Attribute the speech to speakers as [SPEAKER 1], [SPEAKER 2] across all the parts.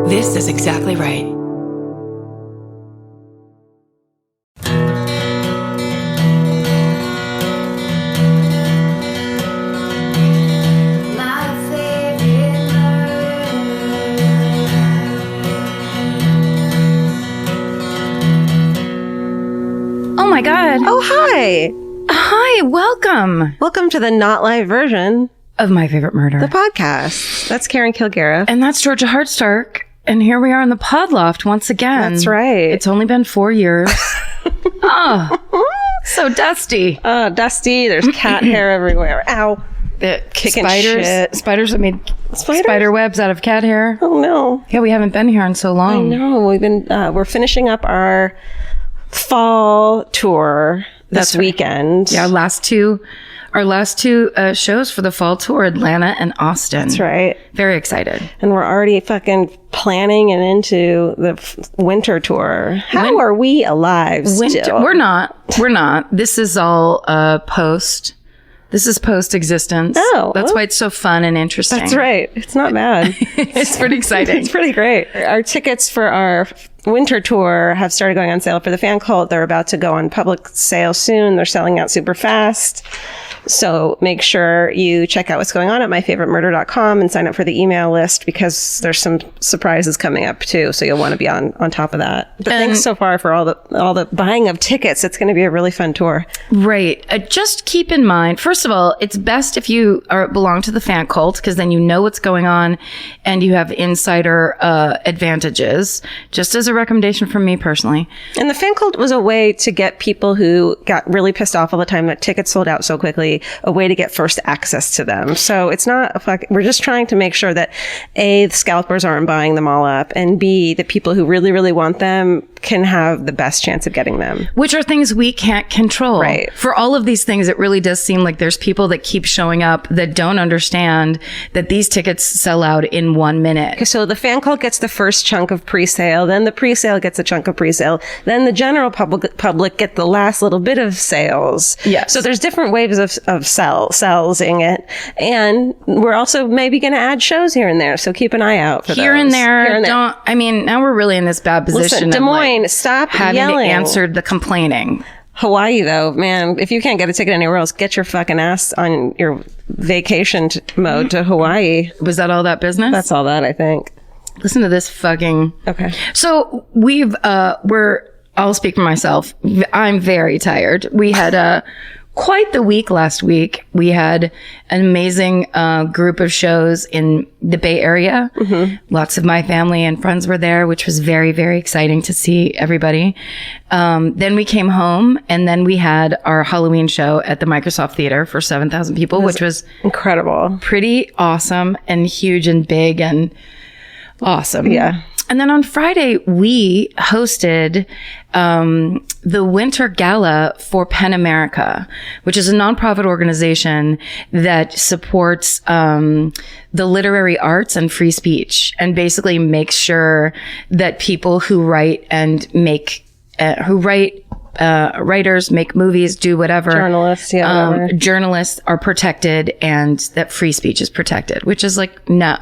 [SPEAKER 1] This is exactly right.
[SPEAKER 2] Oh my God.
[SPEAKER 3] Oh, hi.
[SPEAKER 2] Hi, welcome.
[SPEAKER 3] Welcome to the not live version
[SPEAKER 2] Of My Favorite Murder.
[SPEAKER 3] the podcast. That's Karen Kilgariff.
[SPEAKER 2] And that's Georgia Hardstark. And here we are in the pod loft once again.
[SPEAKER 3] That's right.
[SPEAKER 2] It's only been 4 years. Oh, so dusty.
[SPEAKER 3] Dusty. There's cat hair everywhere. Ow. Kicking shit.
[SPEAKER 2] Spiders that made spider webs out of cat hair.
[SPEAKER 3] Oh, no.
[SPEAKER 2] Yeah, we haven't been here in so long.
[SPEAKER 3] I know. We're finishing up our fall tour this weekend.
[SPEAKER 2] Yeah, our last two shows for the fall tour, Atlanta and Austin.
[SPEAKER 3] That's right.
[SPEAKER 2] Very excited.
[SPEAKER 3] And we're already fucking planning and into the winter tour. How are we alive still?
[SPEAKER 2] We're not. This is all post. This is post-existence.
[SPEAKER 3] Oh.
[SPEAKER 2] That's why it's so fun and interesting.
[SPEAKER 3] That's right. It's not bad.
[SPEAKER 2] It's pretty exciting.
[SPEAKER 3] It's pretty great. Our tickets for our winter tour have started going on sale for the fan cult. They're about to go on public sale soon. They're selling out super fast. So make sure you check out what's going on at myfavoritemurder.com and sign up for the email list because there's some surprises coming up too. So you'll want to be on top of that. But thanks so far for all the buying of tickets. It's going to be a really fun tour.
[SPEAKER 2] Right. Just keep in mind, first of all, it's best if you belong to the fan cult because then you know what's going on and you have insider advantages. Just as a recommendation from me personally.
[SPEAKER 3] And the fan cult was a way to get people who got really pissed off all the time that tickets sold out so quickly, a way to get first access to them. So it's not we're just trying to make sure that A, the scalpers aren't buying them all up, and B, the people who really, really want them can have the best chance of getting them.
[SPEAKER 2] Which are things we can't control.
[SPEAKER 3] Right.
[SPEAKER 2] For all of these things, it really does seem like there's people that keep showing up that don't understand that these tickets sell out in 1 minute.
[SPEAKER 3] So the fan cult gets the first chunk of pre-sale, then the pre-sale gets a chunk of pre-sale, then the general public get the last little bit of sales.
[SPEAKER 2] Yes.
[SPEAKER 3] So there's different waves of sellsing it. And we're also maybe going to add shows here and there. So keep an eye out for
[SPEAKER 2] Here
[SPEAKER 3] those.
[SPEAKER 2] and there. Now we're really in this bad position.
[SPEAKER 3] Listen, Des
[SPEAKER 2] of,
[SPEAKER 3] Moines, stop
[SPEAKER 2] having
[SPEAKER 3] yelling.
[SPEAKER 2] to answer the complaining.
[SPEAKER 3] Hawaii, though, man, if you can't get a ticket anywhere else, get your fucking ass on your vacation mode to Hawaii.
[SPEAKER 2] Was that all that business?
[SPEAKER 3] That's all that, I think.
[SPEAKER 2] Listen to this fucking...
[SPEAKER 3] Okay.
[SPEAKER 2] So I'll speak for myself. I'm very tired. We had quite the week last week. We had an amazing group of shows in the Bay Area. Mm-hmm. Lots of my family and friends were there, which was very, very exciting to see everybody. Then we came home and then we had our Halloween show at the Microsoft Theater for 7,000 people, which was
[SPEAKER 3] incredible.
[SPEAKER 2] Pretty awesome and huge and big and awesome.
[SPEAKER 3] Yeah.
[SPEAKER 2] And then on Friday, we hosted the Winter Gala for PEN America, which is a nonprofit organization that supports the literary arts and free speech and basically makes sure that people who write and make, writers, make movies, do whatever.
[SPEAKER 3] Journalists, yeah. Whatever.
[SPEAKER 2] Journalists are protected and that free speech is protected, which is like, now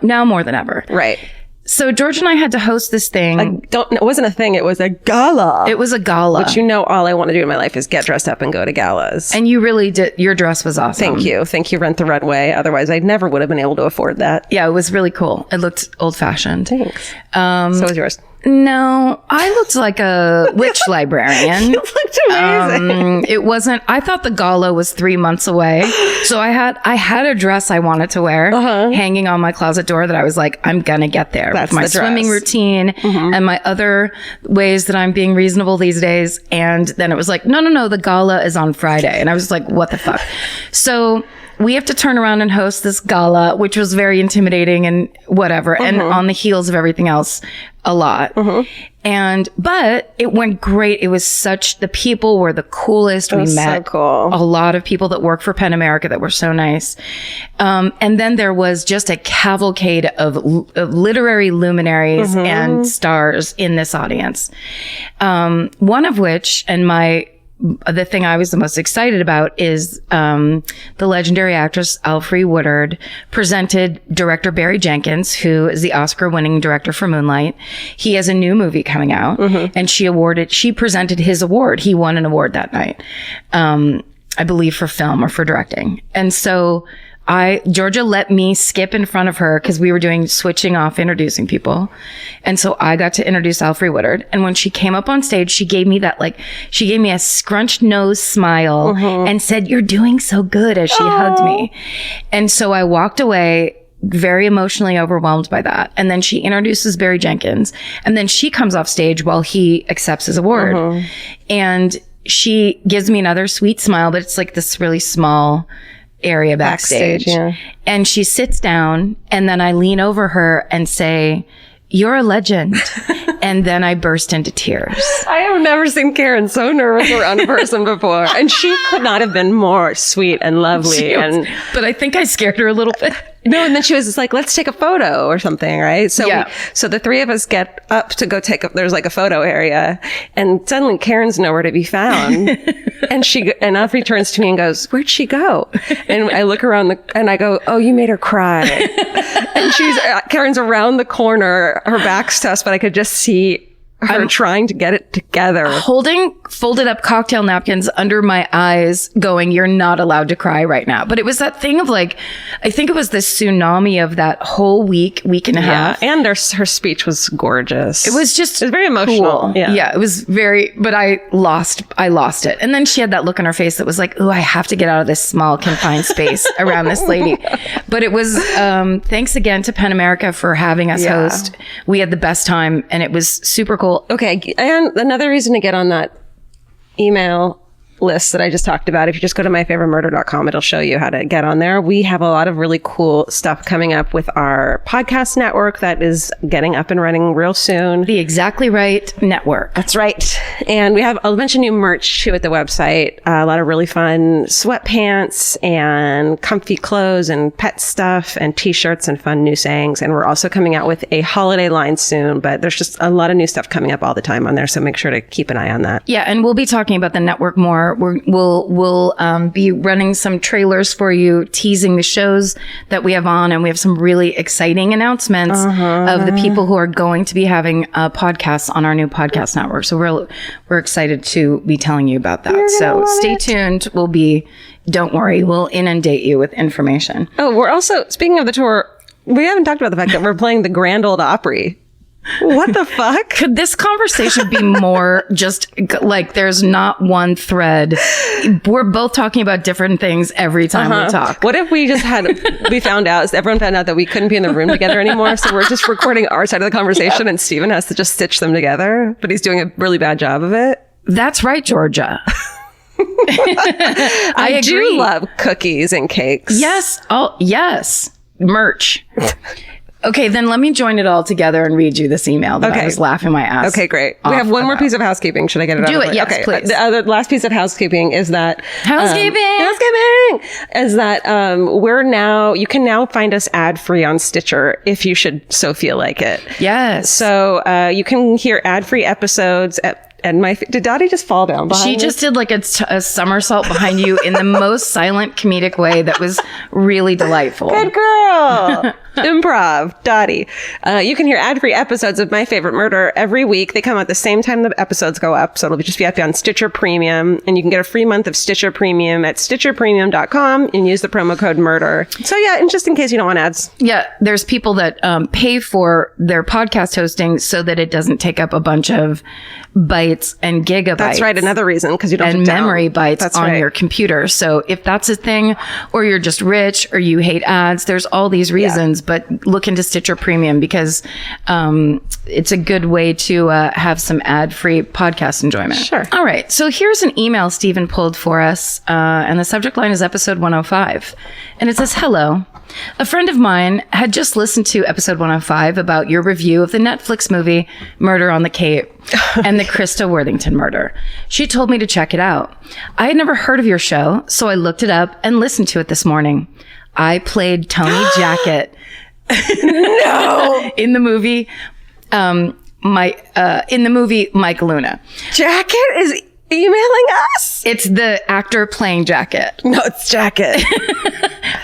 [SPEAKER 2] more than ever.
[SPEAKER 3] Right.
[SPEAKER 2] So George and I had to host this thing.
[SPEAKER 3] It wasn't a thing. It was a gala.
[SPEAKER 2] It was a gala.
[SPEAKER 3] Which all I want to do in my life is get dressed up and go to galas.
[SPEAKER 2] And you really did. Your dress was awesome.
[SPEAKER 3] Thank you. Thank you, Rent the Runway. Otherwise, I never would have been able to afford that.
[SPEAKER 2] Yeah, it was really cool. It looked old-fashioned.
[SPEAKER 3] Thanks. So was yours.
[SPEAKER 2] No, I looked like a witch librarian.
[SPEAKER 3] You looked amazing.
[SPEAKER 2] It wasn't. I thought the gala was 3 months away, so I had a dress I wanted to wear hanging on my closet door that I was like, I'm gonna get there.
[SPEAKER 3] That's
[SPEAKER 2] with my
[SPEAKER 3] the dress.
[SPEAKER 2] Swimming routine and my other ways that I'm being reasonable these days. And then it was like, no, the gala is on Friday, and I was like, what the fuck? So we have to turn around and host this gala, which was very intimidating and whatever, and on the heels of everything else, a lot. But it went great. It was the people were the coolest. We met
[SPEAKER 3] so cool.
[SPEAKER 2] A lot of people that work for PEN America that were so nice. And then there was just a cavalcade of literary luminaries and stars in this audience. One of which, and my the thing I was the most excited about is the legendary actress Alfre Woodard presented director Barry Jenkins, who is the Oscar-winning director for Moonlight. He has a new movie coming out, and she presented his award. He won an award that night, I believe for film or for directing. And so Georgia let me skip in front of her because we were doing switching off introducing people. And so I got to introduce Alfre Woodard. And when she came up on stage, she gave me a scrunched nose smile and said, "You're doing so good," as she hugged me. And so I walked away very emotionally overwhelmed by that. And then she introduces Barry Jenkins. And then she comes off stage while he accepts his award. And she gives me another sweet smile, but it's like this really small area backstage. Yeah. And she sits down, and then I lean over her and say, "You're a legend." And then I burst into tears.
[SPEAKER 3] I have never seen Karen so nervous around a person before. And she could not have been more sweet and lovely.
[SPEAKER 2] But I think I scared her a little bit.
[SPEAKER 3] No, and then she was just like, "Let's take a photo," or something, right? So so the three of us get up to go there's like a photo area, and suddenly Karen's nowhere to be found. and Alfre turns to me and goes, "Where'd she go?" And I look around and I go, "Oh, you made her cry." And Karen's around the corner, her back's to us, but I could just see her trying to get it together.
[SPEAKER 2] Holding folded up cocktail napkins under my eyes going, "You're not allowed to cry right now." But it was that thing of like, I think it was this tsunami of that whole week and a half.
[SPEAKER 3] And her speech was gorgeous.
[SPEAKER 2] It was
[SPEAKER 3] very emotional.
[SPEAKER 2] Cool. Yeah, it was very, but I lost it. And then she had that look on her face that was like, "Ooh, I have to get out of this small confined space around this lady." But it was, thanks again to Pen America for having us host. We had the best time and it was super cool.
[SPEAKER 3] Okay. And another reason to get on that email list that I just talked about, if you just go to myfavoritemurder.com, it'll show you how to get on there. We have a lot of really cool stuff coming up with our podcast network that is getting up and running real soon.
[SPEAKER 2] The Exactly Right Network.
[SPEAKER 3] That's right. And we have a bunch of new merch too at the website. A lot of really fun sweatpants and comfy clothes and pet stuff and t-shirts and fun new sayings. And we're also coming out with a holiday line soon, but there's just a lot of new stuff coming up all the time on there. So make sure to keep an eye on that.
[SPEAKER 2] Yeah. And we'll be talking about the network more. We'll be running some trailers for you, teasing the shows that we have on, and we have some really exciting announcements of the people who are going to be having podcasts on our new podcast network. So we're excited to be telling you about that. So stay tuned. Don't worry, we'll inundate you with information.
[SPEAKER 3] Oh, we're also, speaking of the tour, we haven't talked about the fact that we're playing the Grand Ole Opry. What the fuck?
[SPEAKER 2] Could this conversation be more just like there's not one thread? We're both talking about different things every time we talk.
[SPEAKER 3] What if we just everyone found out that we couldn't be in the room together anymore, so we're just recording our side of the conversation and Steven has to just stitch them together, but he's doing a really bad job of it?
[SPEAKER 2] That's right, Georgia.
[SPEAKER 3] I do love cookies and cakes.
[SPEAKER 2] Yes. Oh, yes. Merch. Okay, then let me join it all together and read you this email that I was laughing my ass.
[SPEAKER 3] Okay, great. We have one more piece of housekeeping. Should I get it out of the way?
[SPEAKER 2] Do it, yes,
[SPEAKER 3] okay,
[SPEAKER 2] please.
[SPEAKER 3] The other last piece of housekeeping is that...
[SPEAKER 2] Housekeeping!
[SPEAKER 3] Is that you can now find us ad-free on Stitcher if you should so feel like it.
[SPEAKER 2] Yes.
[SPEAKER 3] So you can hear ad-free episodes did Dottie just fall down behind me?
[SPEAKER 2] She just did like a somersault behind you in the most silent comedic way that was really delightful.
[SPEAKER 3] Good girl. Improv. Dottie. You can hear ad-free episodes of My Favorite Murder every week. They come out the same time the episodes go up. So it'll just be up on Stitcher Premium. And you can get a free month of Stitcher Premium at stitcherpremium.com and use the promo code MURDER. So yeah, and just in case you don't want ads.
[SPEAKER 2] Yeah, there's people that pay for their podcast hosting so that it doesn't take up a bunch of bytes and gigabytes.
[SPEAKER 3] That's right. Another reason, because you don't
[SPEAKER 2] and memory bytes on your computer. So if that's a thing, or you're just rich, or you hate ads, there's all these reasons. But look into Stitcher Premium because it's a good way to have some ad-free podcast enjoyment.
[SPEAKER 3] Sure.
[SPEAKER 2] All right. So here's an email Stephen pulled for us, and the subject line is episode 105, and it says, "Hello. A friend of mine had just listened to episode 105 about your review of the Netflix movie Murder on the Cape and the Krista Worthington murder. She told me to check it out. I had never heard of your show, so I looked it up and listened to it this morning. I played Tony Jacket in the movie Mike Luna.
[SPEAKER 3] Jacket is emailing us?
[SPEAKER 2] It's the actor playing Jacket.
[SPEAKER 3] No, it's Jacket.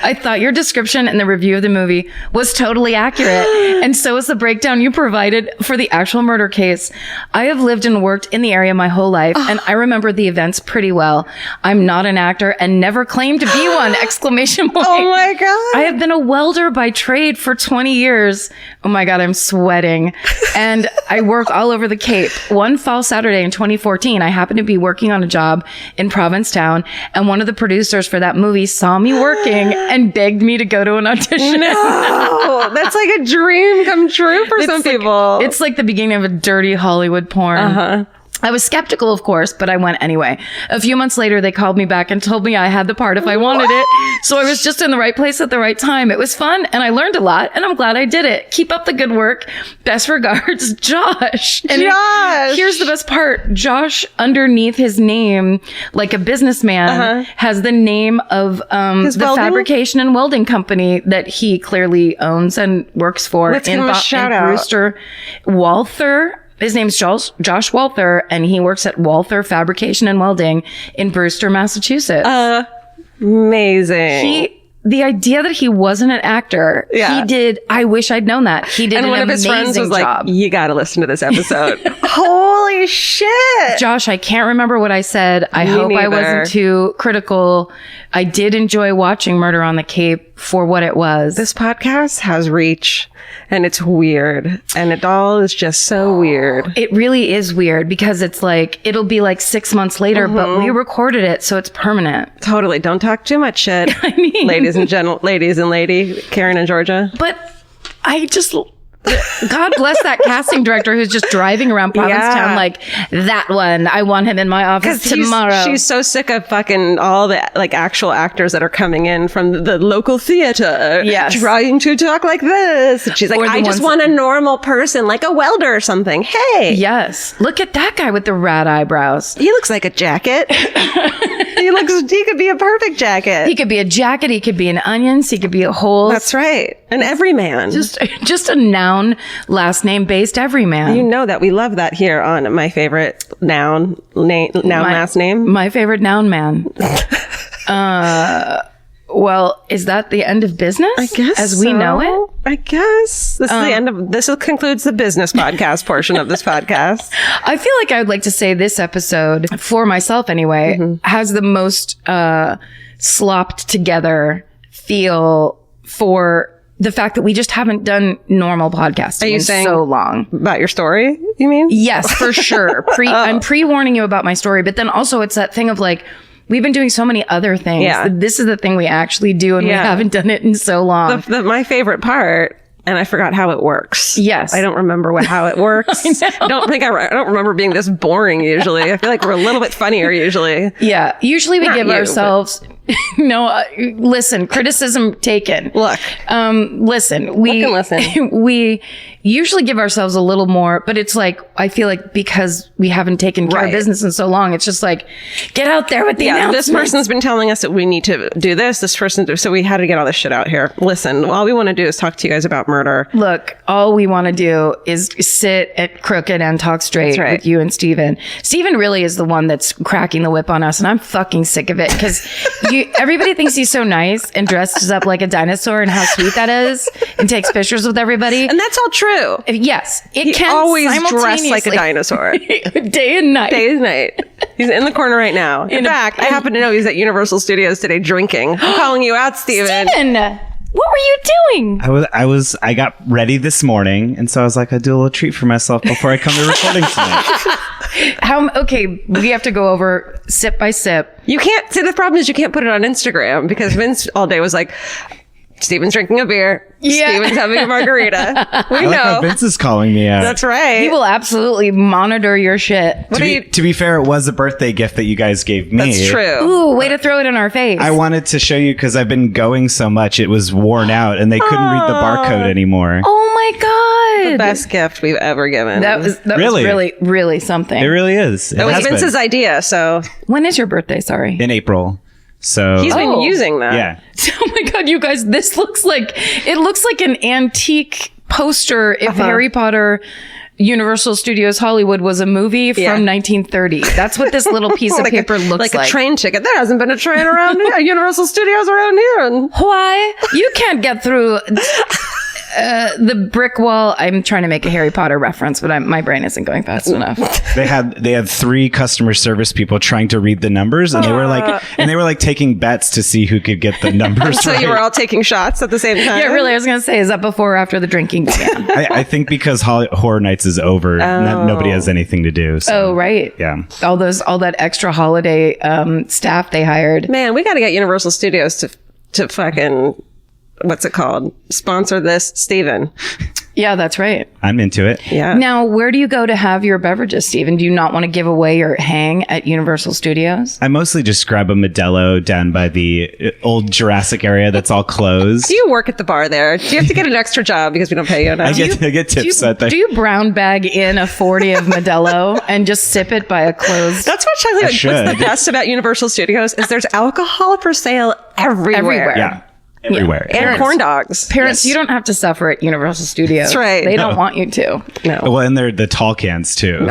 [SPEAKER 2] I thought your description and the review of the movie was totally accurate. And so is the breakdown you provided for the actual murder case. I have lived and worked in the area my whole life, and I remember the events pretty well. I'm not an actor and never claimed to be one! Exclamation point.
[SPEAKER 3] Oh my God.
[SPEAKER 2] I have been a welder by trade for 20 years. Oh my God, I'm sweating. And I work all over the Cape. One fall Saturday in 2014, I happened to be working on a job in Provincetown, and one of the producers for that movie saw me working and begged me to go to an audition.
[SPEAKER 3] No, that's like a dream come true for some people.
[SPEAKER 2] It's like the beginning of a dirty Hollywood porn. I was skeptical, of course, but I went anyway. A few months later, they called me back and told me I had the part if I wanted it. So I was just in the right place at the right time. It was fun, and I learned a lot, and I'm glad I did it. Keep up the good work. Best regards, Josh. And here's the best part. Josh, underneath his name, like a businessman, has the name of the fabrication and welding company that he clearly owns and works for.
[SPEAKER 3] Let's give him a shout out.
[SPEAKER 2] Brewster Walther. His name's Josh Walther, and he works at Walther Fabrication and Welding in Brewster, Massachusetts.
[SPEAKER 3] Amazing.
[SPEAKER 2] The idea that he wasn't an actor, he did. I wish I'd known that. He did an amazing job. And one of his friends was like,
[SPEAKER 3] you got to listen to this episode. Holy shit.
[SPEAKER 2] Josh, I can't remember what I said. I hope I wasn't too critical. I did enjoy watching Murder on the Cape for what it was.
[SPEAKER 3] This podcast has reach, and it's weird. And it all is just so weird.
[SPEAKER 2] It really is weird because it's like, it'll be like 6 months later, but we recorded it, so it's permanent.
[SPEAKER 3] Totally. Don't talk too much shit.
[SPEAKER 2] I mean,
[SPEAKER 3] ladies and lady, Karen and Georgia.
[SPEAKER 2] But I just... God bless that casting director who's just driving around Provincetown like, that one, I want him in my office tomorrow.
[SPEAKER 3] She's so sick of fucking all the like actual actors that are coming in from the local theater trying to talk like this. And she's like, I just want a normal person, like a welder or something. Hey.
[SPEAKER 2] Yes. Look at that guy with the rat eyebrows.
[SPEAKER 3] He looks like a jacket. He could be a perfect jacket.
[SPEAKER 2] He could be a jacket. He could be an onions. He could be a hole.
[SPEAKER 3] That's right. An everyman.
[SPEAKER 2] Just a noun, last name based everyman.
[SPEAKER 3] You know that we love that here on My Favorite Noun Last Name.
[SPEAKER 2] My Favorite Noun Man. Well, is that the end of business?
[SPEAKER 3] I guess
[SPEAKER 2] as we know it.
[SPEAKER 3] I guess this is the end of this. Concludes the business podcast portion of this podcast.
[SPEAKER 2] I feel like I would like to say this episode, for myself anyway, has the most slopped together feel for the fact that we just haven't done normal podcasting in so long.
[SPEAKER 3] About your story, you mean?
[SPEAKER 2] Yes, for sure. I'm pre-warning you about my story, but then also it's that thing of like, we've been doing so many other things. Yeah. This is the thing we actually do, and we haven't done it in so long.
[SPEAKER 3] My favorite part, and I forgot how it works.
[SPEAKER 2] Yes.
[SPEAKER 3] I don't remember how it works. I don't remember being this boring usually. I feel like we're a little bit funnier usually.
[SPEAKER 2] Yeah. Usually we give ourselves... No, listen, criticism taken.
[SPEAKER 3] Look.
[SPEAKER 2] Listen. We usually give ourselves a little more, but it's like, I feel like because we haven't taken care of business in so long, it's just like, get out there with the announcement.
[SPEAKER 3] This person's been telling us that we need to do this person, so we had to get all this shit out here. Listen, all we want to do is talk to you guys about murder.
[SPEAKER 2] Look, all we want to do is sit at Crooked and talk straight with you and Steven. Steven really is the one that's cracking the whip on us, and I'm fucking sick of it because everybody thinks he's so nice and dresses up like a dinosaur and how sweet that is and takes pictures with everybody.
[SPEAKER 3] And that's all true.
[SPEAKER 2] Yes.
[SPEAKER 3] He can always dress like a dinosaur.
[SPEAKER 2] Day and night.
[SPEAKER 3] Day and night. He's in the corner right now. In fact, I happen to know he's at Universal Studios today drinking. I'm calling you out, Steven.
[SPEAKER 2] Steven, what were you doing?
[SPEAKER 1] I got ready this morning, and so I was like, I'd do a little treat for myself before I come to recording tonight.
[SPEAKER 2] Okay, we have to go over sip by sip.
[SPEAKER 3] You can't see, the problem is you can't put it on Instagram because Vince all day was like, Steven's drinking a beer. Yeah. Steven's having a margarita. We know.
[SPEAKER 1] Like how Vince is calling me out.
[SPEAKER 3] That's right.
[SPEAKER 2] He will absolutely monitor your shit.
[SPEAKER 1] To be fair, it was a birthday gift that you guys gave me.
[SPEAKER 3] That's true.
[SPEAKER 2] Ooh, way to throw it in our face.
[SPEAKER 1] I wanted to show you because I've been going so much. It was worn out and they couldn't read the barcode anymore.
[SPEAKER 2] Oh my God.
[SPEAKER 3] The best gift we've ever given.
[SPEAKER 2] That was really, really something.
[SPEAKER 1] It really is.
[SPEAKER 3] That was Vince's idea, so.
[SPEAKER 2] When is your birthday? Sorry.
[SPEAKER 1] In April. So
[SPEAKER 3] he's been using that.
[SPEAKER 1] Yeah.
[SPEAKER 2] Oh my God, you guys, it looks like an antique poster if Harry Potter Universal Studios Hollywood was a movie from 1930. That's what this little piece of paper looks like.
[SPEAKER 3] Like a train ticket. There hasn't been a train around here. Universal Studios around here. And
[SPEAKER 2] Why? You can't get through the brick wall. I'm trying to make a Harry Potter reference, but my brain isn't going fast enough.
[SPEAKER 1] They had 3 customer service people trying to read the numbers, and they were like taking bets to see who could get the numbers
[SPEAKER 3] so
[SPEAKER 1] right.
[SPEAKER 3] you were all taking shots at the same time?
[SPEAKER 2] Yeah, really. I was going to say, is that before or after the drinking began?
[SPEAKER 1] I think because Horror Nights is over, nobody has anything to do. So,
[SPEAKER 2] Oh, right.
[SPEAKER 1] Yeah.
[SPEAKER 2] All that extra holiday staff they hired.
[SPEAKER 3] Man, we got to get Universal Studios to fucking, what's it called? Sponsor this, Steven.
[SPEAKER 2] Yeah, that's right.
[SPEAKER 1] I'm into it.
[SPEAKER 3] Yeah.
[SPEAKER 2] Now, where do you go to have your beverages, Stephen? Do you not want to give away your hang at Universal Studios?
[SPEAKER 1] I mostly just grab a Modelo down by the old Jurassic area that's all closed.
[SPEAKER 3] Do you work at the bar there? Do you have to get an extra job because we don't pay you enough?
[SPEAKER 1] I get tips at that.
[SPEAKER 2] Do you brown bag in a 40 of Modelo and just sip it by a closed...
[SPEAKER 3] That's what Charlie, what's
[SPEAKER 1] should.
[SPEAKER 3] the best about Universal Studios is there's alcohol for sale everywhere.
[SPEAKER 1] Yeah. Everywhere.
[SPEAKER 3] And corn dogs.
[SPEAKER 2] Parents,
[SPEAKER 1] Yes.
[SPEAKER 2] you don't have to suffer at Universal Studios.
[SPEAKER 3] That's right.
[SPEAKER 2] They don't want you to.
[SPEAKER 3] No.
[SPEAKER 1] Well, and they're the tall cans too.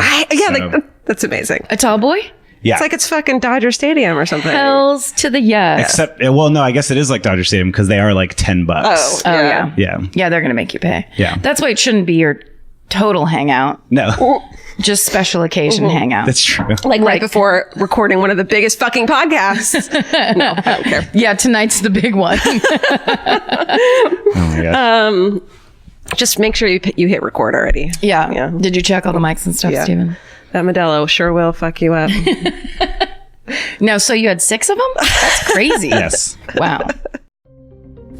[SPEAKER 3] That's amazing.
[SPEAKER 2] A tall boy?
[SPEAKER 1] Yeah.
[SPEAKER 3] It's like it's fucking Dodger Stadium or something.
[SPEAKER 2] Hells to the yes.
[SPEAKER 1] Except, well, no, I guess it is like Dodger Stadium because they are like $10.
[SPEAKER 3] Oh,
[SPEAKER 2] Oh, yeah.
[SPEAKER 1] Yeah.
[SPEAKER 2] Yeah, they're going to make you pay.
[SPEAKER 1] Yeah.
[SPEAKER 2] That's why it shouldn't be your total hangout.
[SPEAKER 1] No,
[SPEAKER 2] Just special occasion hangout.
[SPEAKER 1] that's true.
[SPEAKER 3] Like right before recording one of the biggest fucking podcasts. No, I don't care.
[SPEAKER 2] Yeah, tonight's the big one.
[SPEAKER 1] Oh my god.
[SPEAKER 3] Just make sure you hit record already.
[SPEAKER 2] Yeah.
[SPEAKER 3] Yeah.
[SPEAKER 2] Did you check all the mics and stuff,
[SPEAKER 3] Yeah.
[SPEAKER 2] Steven?
[SPEAKER 3] That Modelo sure will fuck you up.
[SPEAKER 2] No, so you had 6 of them? That's crazy.
[SPEAKER 1] Yes.
[SPEAKER 2] Wow.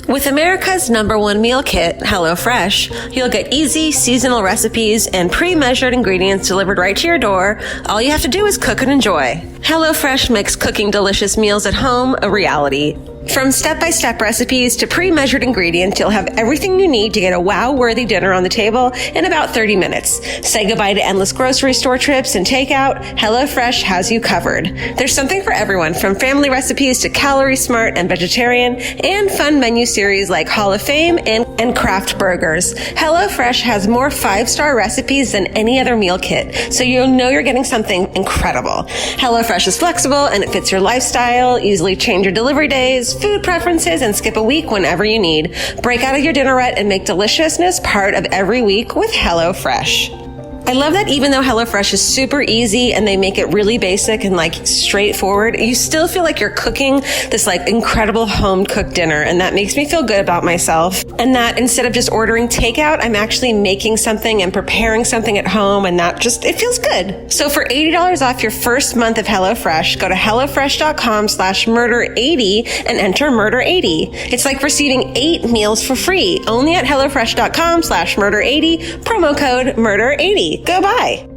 [SPEAKER 4] With America's #1 meal kit, HelloFresh, you'll get easy, seasonal recipes and pre-measured ingredients delivered right to your door. All you have to do is cook and enjoy. HelloFresh makes cooking delicious meals at home a reality. From step-by-step recipes to pre-measured ingredients, you'll have everything you need to get a wow-worthy dinner on the table in about 30 minutes. Say goodbye to endless grocery store trips and takeout. HelloFresh has you covered. There's something for everyone, from family recipes to calorie smart and vegetarian, and fun menu series like Hall of Fame and craft burgers. HelloFresh has more 5-star recipes than any other meal kit, so you'll know you're getting something incredible. HelloFresh is flexible and it fits your lifestyle. Easily change your delivery days, food preferences, and skip a week whenever you need. Break out of your dinner rut and make deliciousness part of every week with HelloFresh. I love that even though HelloFresh is super easy and they make it really basic and like straightforward, you still feel like you're cooking this like incredible home cooked dinner. And that makes me feel good about myself. And that instead of just ordering takeout, I'm actually making something and preparing something at home. And that just, it feels good. So for $80 off your first month of HelloFresh, go to HelloFresh.com/murder80 and enter murder80. It's like receiving 8 meals for free only at HelloFresh.com/murder80, promo code murder80. Go buy.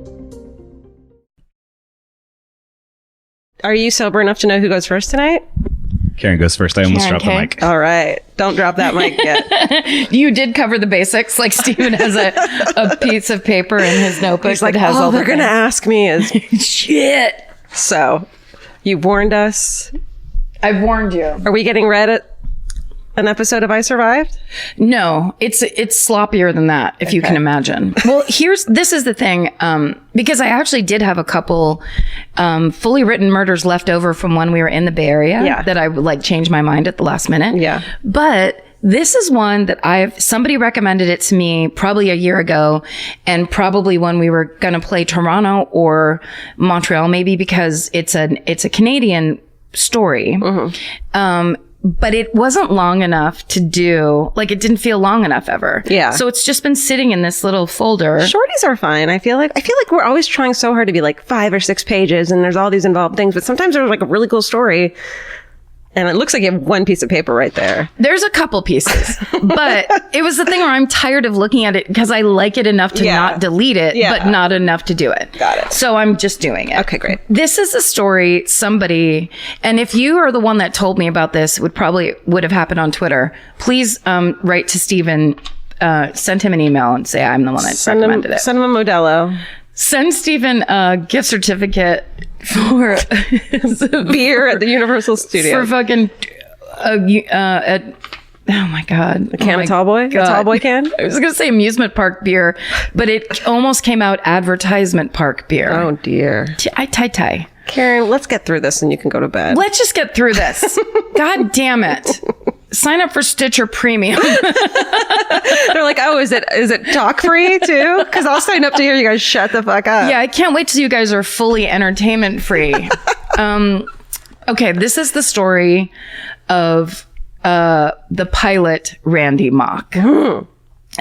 [SPEAKER 3] Are you sober enough to know who goes first tonight?
[SPEAKER 1] Karen goes first. I almost
[SPEAKER 2] Karen
[SPEAKER 1] dropped the
[SPEAKER 2] K.
[SPEAKER 1] mic.
[SPEAKER 3] All right. Don't drop that mic yet.
[SPEAKER 2] You did cover the basics. Like Steven has a piece of paper in his notebook
[SPEAKER 3] He's like,
[SPEAKER 2] that has all
[SPEAKER 3] they're
[SPEAKER 2] the
[SPEAKER 3] going to ask me is...
[SPEAKER 2] shit.
[SPEAKER 3] So, you warned us.
[SPEAKER 2] I've warned you.
[SPEAKER 3] Are we getting read at an episode of I Survived?
[SPEAKER 2] No, it's sloppier than that, if you can imagine. Well, this is the thing, because I actually did have a couple fully written murders left over from when we were in the Bay Area that I like changed my mind at the last minute.
[SPEAKER 3] Yeah.
[SPEAKER 2] But this is one that somebody recommended it to me probably a year ago, and probably when we were going to play Toronto or Montreal, maybe, because it's a Canadian story. But it wasn't long enough to do, like, it didn't feel long enough ever.
[SPEAKER 3] Yeah.
[SPEAKER 2] So it's just been sitting in this little folder.
[SPEAKER 3] Shorties are fine. I feel like we're always trying so hard to be like 5 or 6 pages and there's all these involved things, but sometimes there's like a really cool story. And it looks like you have one piece of paper right there.
[SPEAKER 2] There's a couple pieces, but it was the thing where I'm tired of looking at it because I like it enough to not delete it, but not enough to do it.
[SPEAKER 3] Got it.
[SPEAKER 2] So I'm just doing it.
[SPEAKER 3] Okay, great.
[SPEAKER 2] This is a story somebody, and if you are the one that told me about this, would have happened on Twitter. Please write to Steven, send him an email and say I'm the one that recommended it.
[SPEAKER 3] Send him a Modelo.
[SPEAKER 2] Send Steven a gift certificate for
[SPEAKER 3] beer at the Universal Studios.
[SPEAKER 2] For fucking Oh my God.
[SPEAKER 3] A can of Tall Boy? A Tall Boy can?
[SPEAKER 2] I was going to say amusement park beer, but it almost came out advertisement park beer.
[SPEAKER 3] Oh, dear.
[SPEAKER 2] Tai.
[SPEAKER 3] Karen, let's get through this and you can go to bed.
[SPEAKER 2] Let's just get through this. God damn it. Sign up for Stitcher Premium.
[SPEAKER 3] They're like, oh, is it talk free too? Because I'll sign up to hear you guys shut the fuck up.
[SPEAKER 2] Yeah, I can't wait till you guys are fully entertainment free. Okay, this is the story of the pilot Randy Mock.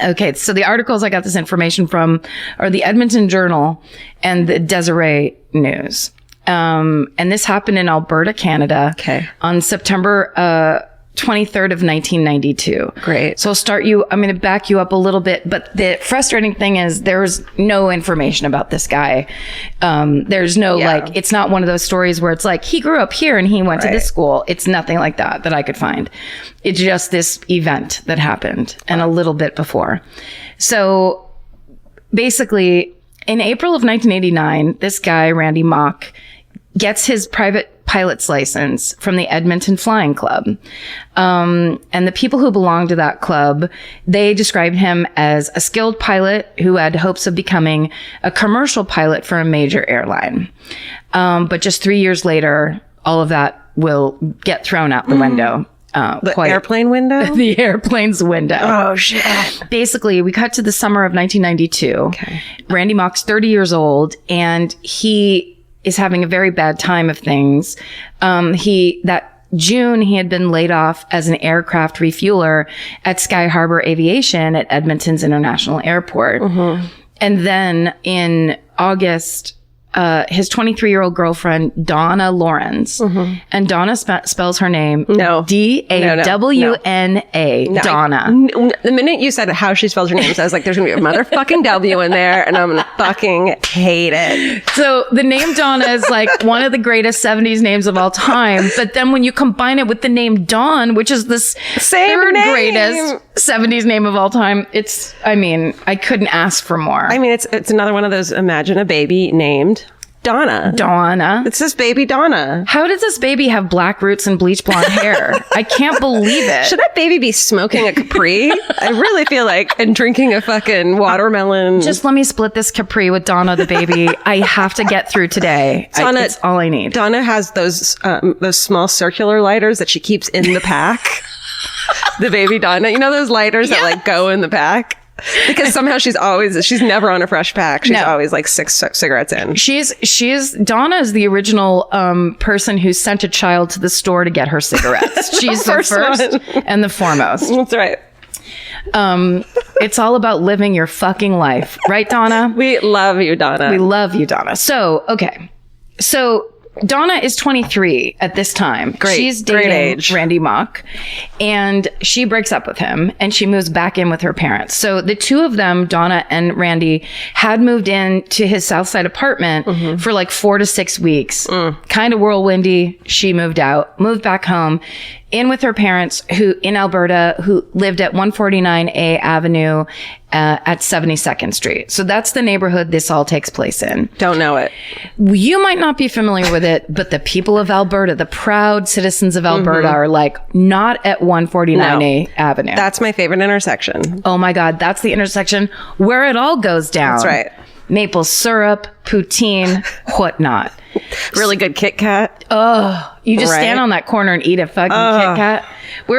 [SPEAKER 2] Okay, so the articles I got this information from are the Edmonton Journal and the Deseret News. And this happened in Alberta, Canada.
[SPEAKER 3] Okay.
[SPEAKER 2] On September 23rd of 1992.
[SPEAKER 3] Great.
[SPEAKER 2] So I'm going to back you up a little bit, but the frustrating thing is there's no information about this guy. There's no it's not one of those stories where it's like he grew up here and he went to this school. It's nothing like that I could find. It's just this event that happened and a little bit before. So basically in April of 1989, this guy, Randy Mock, gets his private pilot's license from the Edmonton Flying Club. And the people who belonged to that club, they described him as a skilled pilot who had hopes of becoming a commercial pilot for a major airline. But just 3 years later, all of that will get thrown out the window.
[SPEAKER 3] Airplane window?
[SPEAKER 2] The airplane's window.
[SPEAKER 3] Oh, shit.
[SPEAKER 2] Basically, we cut to the summer of 1992.
[SPEAKER 3] Okay.
[SPEAKER 2] Randy Mock's 30 years old, and he is having a very bad time of things. That June, he had been laid off as an aircraft refueler at Sky Harbor Aviation at Edmonton's International Airport. And then in August, his 23-year-old girlfriend, Dawna Lawrence, and Dawna spells her name D-A-W-N-A, Dawna.
[SPEAKER 3] The minute you said how she spells her name, so I was like, there's going to be a motherfucking W in there, and I'm going to fucking hate it.
[SPEAKER 2] So the name Dawna is like one of the greatest 70s names of all time, but then when you combine it with the name Dawn, which is the third greatest 70s name of all time, I couldn't ask for more.
[SPEAKER 3] I mean, it's another one of those, imagine a baby named Dawna. It's this baby Dawna.
[SPEAKER 2] How does this baby have black roots and bleach blonde hair? I can't believe it.
[SPEAKER 3] Should that baby be smoking a Capri? I really feel like, and drinking a fucking watermelon.
[SPEAKER 2] Just let me split this Capri with Dawna the baby. I have to get through today. It's all I need.
[SPEAKER 3] Dawna has those small circular lighters that she keeps in the pack. The baby Dawna. You know those lighters that like go in the pack? Because somehow she's never on a fresh pack. She's always like 6 cigarettes in.
[SPEAKER 2] Dawna is the original person who sent a child to the store to get her cigarettes. She's the first and the foremost.
[SPEAKER 3] That's right.
[SPEAKER 2] It's all about living your fucking life. Right, Dawna?
[SPEAKER 3] We love you, Dawna.
[SPEAKER 2] We love you, Dawna. So, okay. So Dawna is 23 at this time. She's dating Randy Mock, and she breaks up with him and she moves back in with her parents. So the two of them, Dawna and Randy, had moved in to his Southside apartment for like 4 to 6 weeks. Kind of whirlwindy. She moved back home in with her parents in Alberta, who lived at 149A Avenue at 72nd Street. So that's the neighborhood this all takes place in.
[SPEAKER 3] Don't know it.
[SPEAKER 2] You might not be familiar with it, but the people of Alberta, the proud citizens of Alberta, are like not at 149A Avenue.
[SPEAKER 3] That's my favorite intersection.
[SPEAKER 2] Oh my God, that's the intersection where it all goes down.
[SPEAKER 3] That's right.
[SPEAKER 2] Maple syrup, poutine, whatnot.
[SPEAKER 3] Really good Kit Kat.
[SPEAKER 2] Oh, you just stand on that corner and eat a fucking Kit Kat. We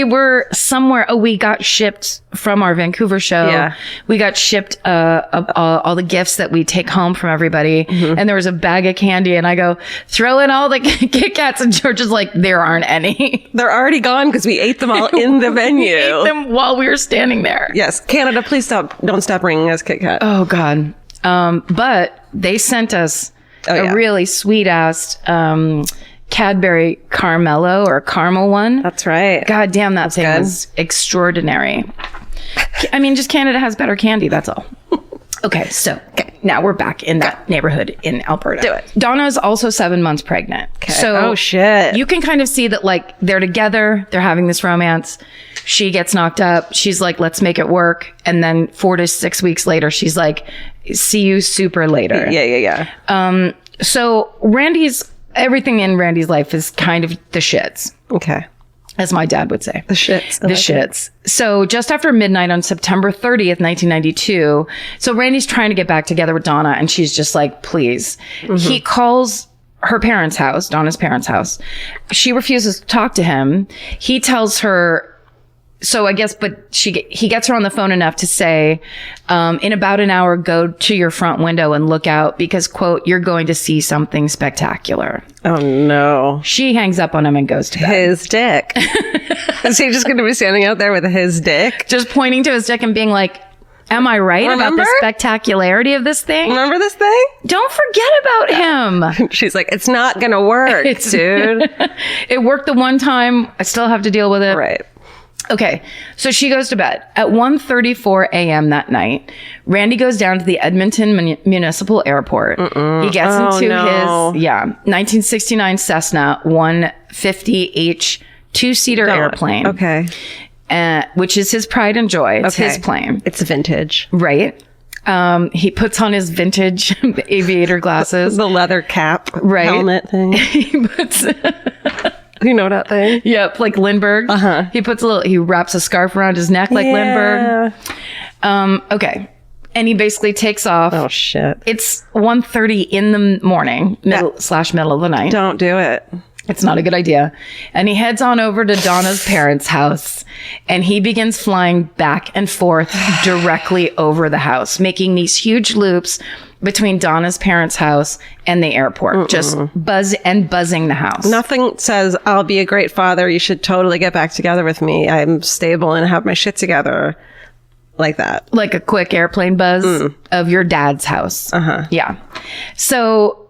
[SPEAKER 2] were somewhere. Oh, we got shipped from our Vancouver show. Yeah. We got shipped all the gifts that we take home from everybody. And there was a bag of candy, and I go, throw in all the Kit Kats, and George is like, there aren't any.
[SPEAKER 3] They're already gone because we ate them all in the venue.
[SPEAKER 2] We ate them while we were standing there.
[SPEAKER 3] Yes. Canada, please don't stop bringing us Kit Kat.
[SPEAKER 2] Oh God. But they sent us a really sweet ass Cadbury Carmelo or caramel one.
[SPEAKER 3] That's right.
[SPEAKER 2] God damn, that thing was extraordinary. I mean, just Canada has better candy. That's all. Okay, so now we're back in that neighborhood in Alberta.
[SPEAKER 3] Do it.
[SPEAKER 2] Dawna is also 7 months pregnant.
[SPEAKER 3] Okay.
[SPEAKER 2] So
[SPEAKER 3] oh shit.
[SPEAKER 2] You can kind of see that like they're together, they're having this romance. She gets knocked up. She's like, let's make it work. And then 4 to 6 weeks later, she's like, see you super later.
[SPEAKER 3] Yeah.
[SPEAKER 2] So everything in Randy's life is kind of the shits.
[SPEAKER 3] Okay.
[SPEAKER 2] as my dad would say.
[SPEAKER 3] The shits.
[SPEAKER 2] The shits. So just after midnight on September 30th, 1992, so Randy's trying to get back together with Dawna, and she's just like, please. He calls her parents' house, Dawna's parents' house. She refuses to talk to him. He tells her, so I guess, but he gets her on the phone enough to say, in about an hour, go to your front window and look out because, quote, you're going to see something spectacular.
[SPEAKER 3] Oh, no.
[SPEAKER 2] She hangs up on him and goes to bed.
[SPEAKER 3] His dick. Is he just going to be standing out there with his dick?
[SPEAKER 2] Just pointing to his dick and being like, am I right about the spectacularity of this thing?
[SPEAKER 3] Remember this thing?
[SPEAKER 2] Don't forget about him.
[SPEAKER 3] She's like, it's not going to work, dude.
[SPEAKER 2] It worked the one time. I still have to deal with it.
[SPEAKER 3] Right.
[SPEAKER 2] Okay, so she goes to bed. At 1:34 a.m. that night, Randy goes down to the Edmonton Municipal Airport. He gets into his 1969 Cessna 150H two-seater airplane.
[SPEAKER 3] Okay.
[SPEAKER 2] Which is his pride and joy. It's his plane.
[SPEAKER 3] It's vintage.
[SPEAKER 2] Right. He puts on his vintage aviator glasses.
[SPEAKER 3] The leather cap,
[SPEAKER 2] right.
[SPEAKER 3] helmet thing.
[SPEAKER 2] He puts...
[SPEAKER 3] You know that thing?
[SPEAKER 2] Yep, like Lindbergh. He wraps a scarf around his neck like Lindbergh. Okay. And he basically takes off.
[SPEAKER 3] Oh, shit.
[SPEAKER 2] It's 1:30 in the morning, middle of the night.
[SPEAKER 3] Don't do it.
[SPEAKER 2] It's not a good idea. And he heads on over to Dawna's parents' house, and he begins flying back and forth directly over the house, making these huge loops between Dawna's parents' house and the airport, just buzzing the house.
[SPEAKER 3] Nothing says, I'll be a great father. You should totally get back together with me. I'm stable and have my shit together. Like that.
[SPEAKER 2] Like a quick airplane buzz of your dad's house. Yeah. So,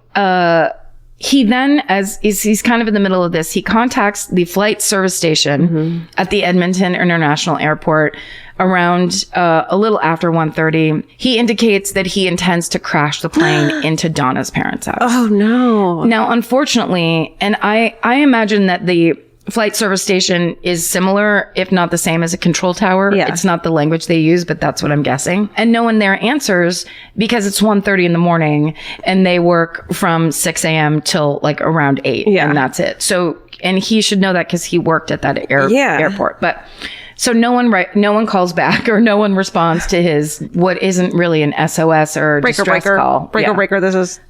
[SPEAKER 2] he then, as he's kind of in the middle of this, he contacts the flight service station at the Edmonton International Airport around a little after 1:30. He indicates that he intends to crash the plane into Dawna's parents' house.
[SPEAKER 3] Oh, no.
[SPEAKER 2] Now, unfortunately, and I imagine that the flight service station is similar, if not the same as a control tower.
[SPEAKER 3] Yeah.
[SPEAKER 2] It's not the language they use, but that's what I'm guessing. And no one there answers because it's 1:30 in the morning and they work from 6 a.m. till like around 8.
[SPEAKER 3] Yeah.
[SPEAKER 2] And that's it. So, and he should know that because he worked at that airport. But so no one calls back or no one responds to his, what isn't really an SOS or distress call.
[SPEAKER 3] Breaker. This is,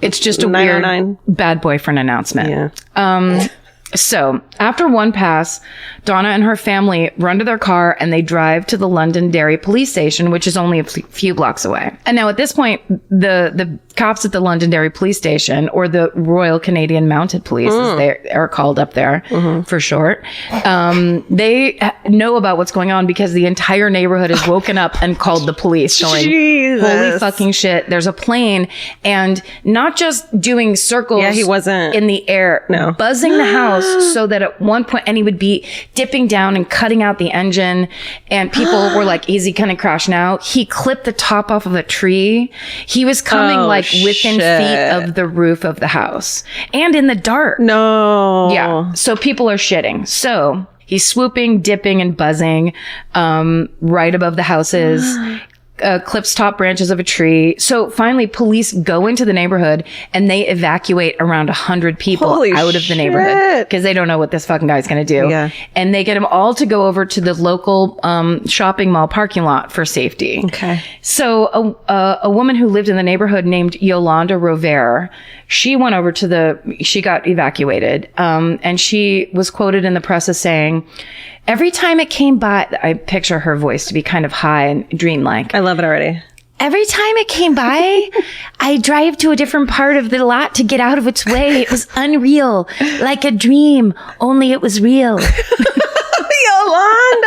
[SPEAKER 2] it's just a
[SPEAKER 3] 909.
[SPEAKER 2] weird bad boyfriend announcement.
[SPEAKER 3] Yeah.
[SPEAKER 2] So after one pass, Dawna and her family run to their car and they drive to the Londonderry police station, which is only a few blocks away. And now at this point, the cops at the Londonderry police station, or the Royal Canadian Mounted Police, as they are called up there for short, they know about what's going on because the entire neighborhood is woken up and called the police going,
[SPEAKER 3] Jesus.
[SPEAKER 2] holy fucking shit, there's a plane, and not just doing circles
[SPEAKER 3] he wasn't
[SPEAKER 2] in the air, buzzing the house so that at one point, and he would be dipping down and cutting out the engine, and people were like, is he gonna crash now? He clipped the top off of a tree. He was coming within feet of the roof of the house and in the dark.
[SPEAKER 3] No.
[SPEAKER 2] Yeah. So people are shitting. So he's swooping, dipping, and buzzing right above the houses. Clips top branches of a tree. So finally, police go into the neighborhood and they evacuate around 100 people out of the neighborhood because they don't know what this fucking guy's going to do.
[SPEAKER 3] Yeah.
[SPEAKER 2] And they get them all to go over to the local shopping mall parking lot for safety.
[SPEAKER 3] Okay.
[SPEAKER 2] So a woman who lived in the neighborhood named Yolanda Rovere, she went over to she got evacuated. And she was quoted in the press as saying, every time it came by, I picture her voice to be kind of high and dreamlike.
[SPEAKER 3] I love it already.
[SPEAKER 2] Every time it came by, I drive to a different part of the lot to get out of its way. It was unreal, like a dream, only it was real.
[SPEAKER 3] Yolanda!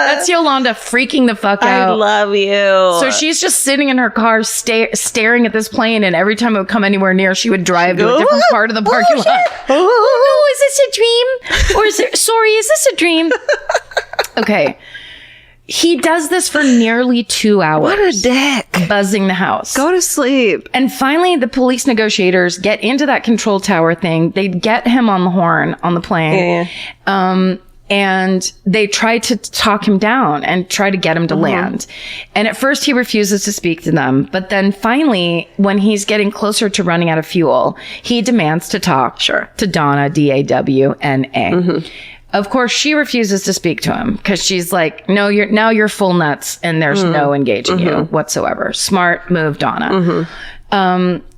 [SPEAKER 2] That's Yolanda freaking the fuck out.
[SPEAKER 3] I love you.
[SPEAKER 2] So she's just sitting in her car staring at this plane, and every time it would come anywhere near, she would drive to a different part of the parking lot. Oh no, is this a dream? Or is this a dream? Okay. He does this for nearly 2 hours.
[SPEAKER 3] What a dick.
[SPEAKER 2] Buzzing the house.
[SPEAKER 3] Go to sleep.
[SPEAKER 2] And finally, the police negotiators get into that control tower thing. They get him on the horn on the plane.
[SPEAKER 3] Yeah.
[SPEAKER 2] And they try to talk him down and try to get him to land. And at first he refuses to speak to them. But then finally, when he's getting closer to running out of fuel, he demands to talk to Dawna, Dawna. Of course, she refuses to speak to him because she's like, no, you're full nuts and there's no engaging you whatsoever. Smart move, Dawna.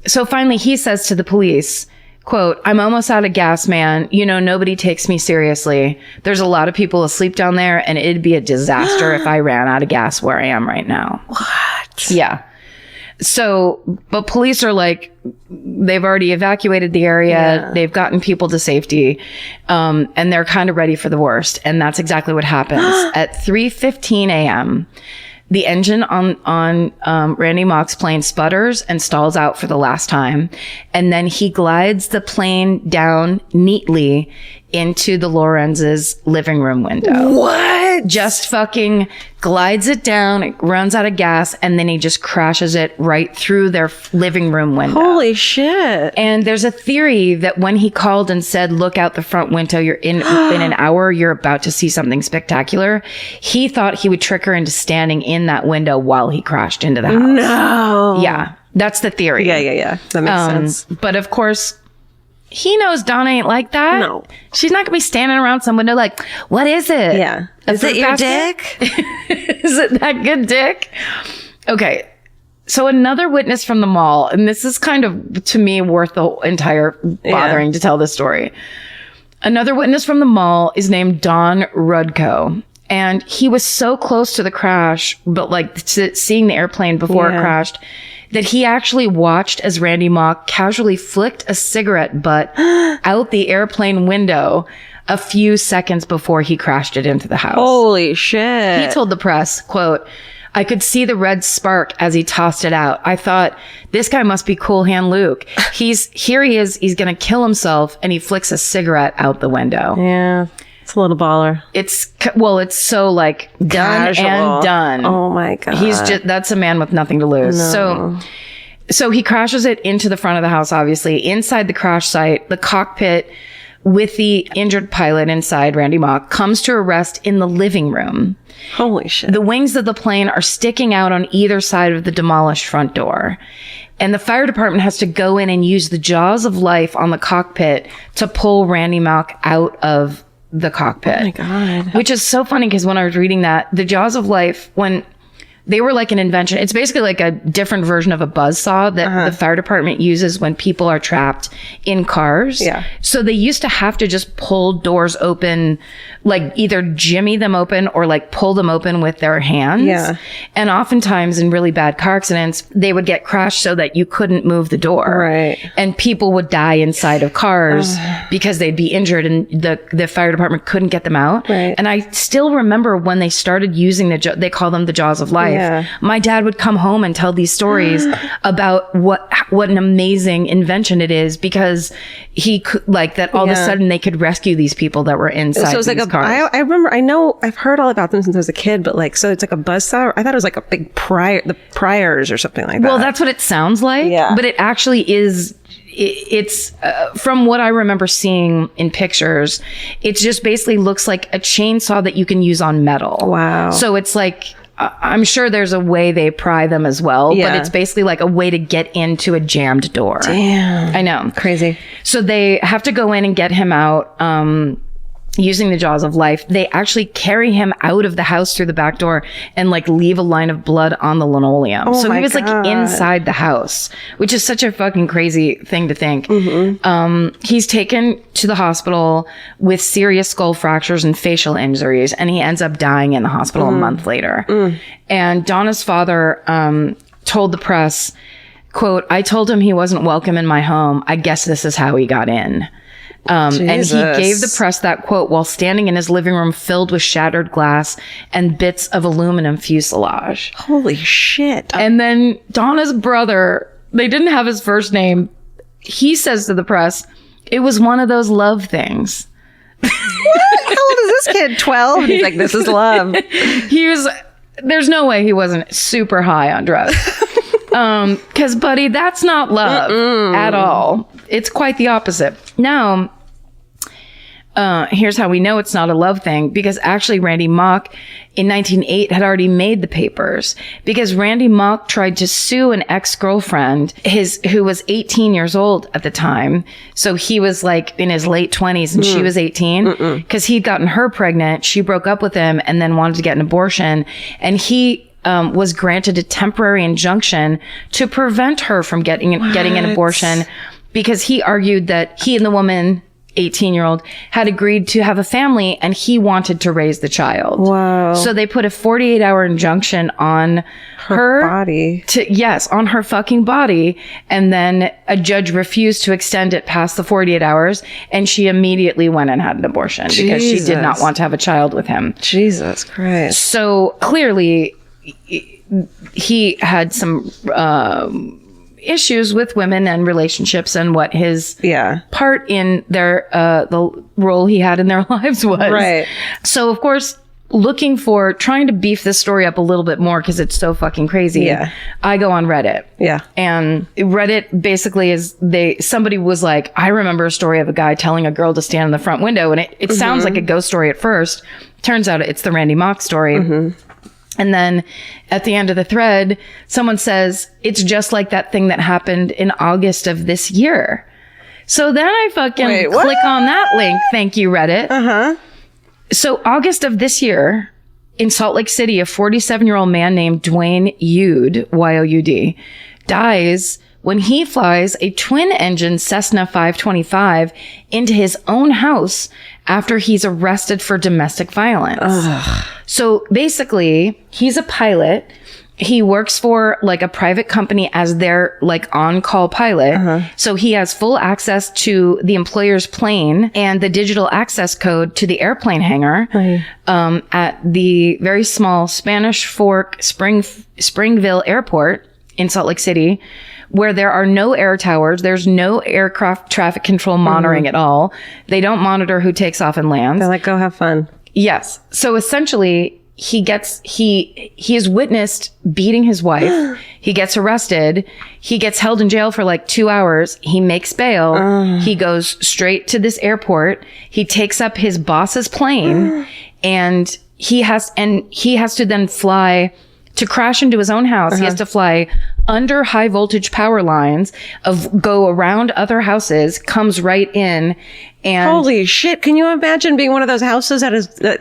[SPEAKER 2] So finally he says to the police, quote, I'm almost out of gas, man. You know, nobody takes me seriously. There's a lot of people asleep down there and it'd be a disaster if I ran out of gas where I am right now.
[SPEAKER 3] What?
[SPEAKER 2] Yeah. So, but police are like, they've already evacuated the area.
[SPEAKER 3] Yeah.
[SPEAKER 2] They've gotten people to safety. And they're kind of ready for the worst. And that's exactly what happens. At 3:15 a.m., the engine on Randy Mock's plane sputters and stalls out for the last time. And then he glides the plane down neatly into the Lorenz's living room window.
[SPEAKER 3] What?
[SPEAKER 2] Just fucking glides it down, it runs out of gas, and then he just crashes it right through their living room window.
[SPEAKER 3] Holy shit.
[SPEAKER 2] And there's a theory that when he called and said, look out the front window, you're in an hour, you're about to see something spectacular. He thought he would trick her into standing in that window while he crashed into the house.
[SPEAKER 3] No.
[SPEAKER 2] Yeah. That's the theory.
[SPEAKER 3] Yeah. That makes sense.
[SPEAKER 2] But of course, he knows Dawna ain't like that.
[SPEAKER 3] No.
[SPEAKER 2] She's not gonna be standing around some window like, what is it?
[SPEAKER 3] Yeah.
[SPEAKER 2] A
[SPEAKER 3] Is it
[SPEAKER 2] fruit
[SPEAKER 3] your
[SPEAKER 2] basket?
[SPEAKER 3] dick?
[SPEAKER 2] Is it that good dick? Okay. So another witness from the mall, and this is kind of, to me, worth the entire bothering to tell this story. Another witness from the mall is named Don Rudko. And he was so close to the crash, but like seeing the airplane before it crashed, that he actually watched as Randy Mock casually flicked a cigarette butt out the airplane window a few seconds before he crashed it into the house.
[SPEAKER 3] Holy shit.
[SPEAKER 2] He told the press, quote, I could see the red spark as he tossed it out. I thought, this guy must be Cool Hand Luke. He's going to kill himself, and he flicks a cigarette out the window.
[SPEAKER 3] Yeah. It's a little baller.
[SPEAKER 2] It's so like done
[SPEAKER 3] Casual.
[SPEAKER 2] and done.
[SPEAKER 3] Oh my God.
[SPEAKER 2] That's a man with nothing to lose.
[SPEAKER 3] No.
[SPEAKER 2] So he crashes it into the front of the house, obviously. Inside the crash site, the cockpit with the injured pilot inside, Randy Mock, comes to a rest in the living room.
[SPEAKER 3] Holy shit.
[SPEAKER 2] The wings of the plane are sticking out on either side of the demolished front door. And the fire department has to go in and use the jaws of life on the cockpit to pull Randy Mock out of the cockpit.
[SPEAKER 3] Oh my God.
[SPEAKER 2] Which is so funny because when I was reading that, the jaws of life, when they were like an invention, it's basically like a different version of a buzzsaw that the fire department uses when people are trapped in cars.
[SPEAKER 3] Yeah.
[SPEAKER 2] So they used to have to just pull doors open, like either jimmy them open or like pull them open with their hands.
[SPEAKER 3] Yeah.
[SPEAKER 2] And oftentimes in really bad car accidents, they would get crashed so that you couldn't move the door.
[SPEAKER 3] Right.
[SPEAKER 2] And people would die inside of cars because they'd be injured and the fire department couldn't get them out.
[SPEAKER 3] Right.
[SPEAKER 2] And I still remember when they started using they call them the jaws of life.
[SPEAKER 3] Yeah.
[SPEAKER 2] My dad would come home and tell these stories about what an amazing invention it is, because he could, like, that all of a sudden they could rescue these people that were inside
[SPEAKER 3] So it's
[SPEAKER 2] these
[SPEAKER 3] like
[SPEAKER 2] cars.
[SPEAKER 3] I remember, I've heard all about them since I was a kid, but like, so it's like a buzzsaw. I thought it was like a big the Priors or something like that.
[SPEAKER 2] Well, that's what it sounds like.
[SPEAKER 3] Yeah.
[SPEAKER 2] But it actually is. It's from what I remember seeing in pictures, it just basically looks like a chainsaw that you can use on metal.
[SPEAKER 3] Wow.
[SPEAKER 2] So it's like, I'm sure there's a way they pry them as well, but it's basically like a way to get into a jammed door.
[SPEAKER 3] Damn.
[SPEAKER 2] I know.
[SPEAKER 3] Crazy.
[SPEAKER 2] So they have to go in and get him out. Using the jaws of life, they actually carry him out of the house through the back door and like leave a line of blood on the linoleum.
[SPEAKER 3] Oh
[SPEAKER 2] so
[SPEAKER 3] my
[SPEAKER 2] he was
[SPEAKER 3] God.
[SPEAKER 2] like inside the house, which is such a fucking crazy thing to think. He's taken to the hospital with serious skull fractures and facial injuries, and he ends up dying in the hospital a month later. And Dawna's father told the press, quote, I told him he wasn't welcome in my home. I guess this is how he got in. And he gave the press that quote while standing in his living room filled with shattered glass and bits of aluminum fuselage.
[SPEAKER 3] Holy shit.
[SPEAKER 2] And then Dawna's brother, they didn't have his first name. He says to the press, it was one of those love things.
[SPEAKER 3] What? How old is this kid? 12? He's like, this is love.
[SPEAKER 2] There's no way he wasn't super high on drugs. 'Cause buddy, that's not love at all. It's quite the opposite. Now, here's how we know it's not a love thing, because actually Randy Mock in 1908 had already made the papers, because Randy Mock tried to sue an ex-girlfriend, who was 18 years old at the time. So he was like in his late 20s and she was 18, because he'd gotten her pregnant. She broke up with him and then wanted to get an abortion. And he was granted a temporary injunction to prevent her from getting an abortion, because he argued that he and the woman, 18-year-old, had agreed to have a family and he wanted to raise the child.
[SPEAKER 3] Wow.
[SPEAKER 2] So they put a 48-hour injunction on her
[SPEAKER 3] body.
[SPEAKER 2] On her fucking body. And then a judge refused to extend it past the 48 hours. And she immediately went and had an abortion because she did not want to have a child with him.
[SPEAKER 3] Jesus Christ.
[SPEAKER 2] So clearly he had some issues with women and relationships and what his part in their the role he had in their lives was.
[SPEAKER 3] Right.
[SPEAKER 2] So of course, trying to beef this story up a little bit more because it's so fucking crazy.
[SPEAKER 3] Yeah.
[SPEAKER 2] I go on Reddit.
[SPEAKER 3] Yeah.
[SPEAKER 2] And Reddit basically somebody was like, I remember a story of a guy telling a girl to stand in the front window, and it sounds like a ghost story at first. Turns out it's the Randy Mock story. And then at the end of the thread, someone says, it's just like that thing that happened in August of this year. So then I fucking click on that link. Thank you, Reddit. So August of this year, in Salt Lake City, a 47-year-old man named Dwayne Youd, Y-O-U-D, dies when he flies a twin-engine Cessna 525 into his own house after he's arrested for domestic violence. So basically, he's a pilot. He works for like a private company as their like on-call pilot. So he has full access to the employer's plane and the digital access code to the airplane hangar at the very small Spanish Fork Springville Airport in Salt Lake City, where there are no air towers. There's no aircraft traffic control monitoring at all. They don't monitor who takes off and lands.
[SPEAKER 3] They're like, go have fun.
[SPEAKER 2] Yes. So essentially, he is witnessed beating his wife. He gets arrested. He gets held in jail for like 2 hours. He makes bail. He goes straight to this airport. He takes up his boss's plane and he has to then fly to crash into his own house. He has to fly under high voltage power lines, go around other houses, comes right in. And
[SPEAKER 3] holy shit. Can you imagine being one of those houses that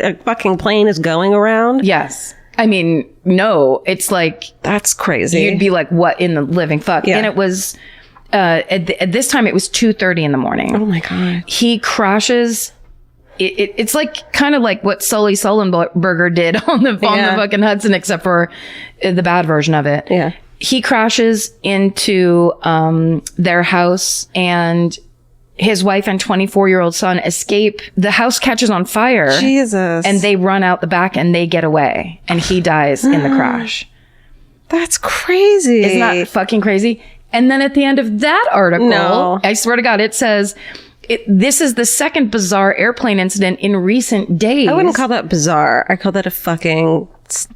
[SPEAKER 3] a fucking plane is going around?
[SPEAKER 2] Yes. I mean, no, it's like,
[SPEAKER 3] that's crazy.
[SPEAKER 2] You'd be like, what in the living fuck?
[SPEAKER 3] Yeah.
[SPEAKER 2] And it was, at this time it was 2:30 in the morning.
[SPEAKER 3] Oh my God.
[SPEAKER 2] He crashes. It's like kind of like what Sully Sullenberger did on the fucking Hudson, except for the bad version of it.
[SPEAKER 3] Yeah.
[SPEAKER 2] He crashes into their house, and his wife and 24-year-old son escape. The house catches on fire.
[SPEAKER 3] Jesus.
[SPEAKER 2] And they run out the back and they get away, and he dies in the crash.
[SPEAKER 3] That's crazy.
[SPEAKER 2] Isn't that fucking crazy? And then at the end of that article, I swear to God, it says, this is the second bizarre airplane incident in recent days.
[SPEAKER 3] I wouldn't call that bizarre. I call that a fucking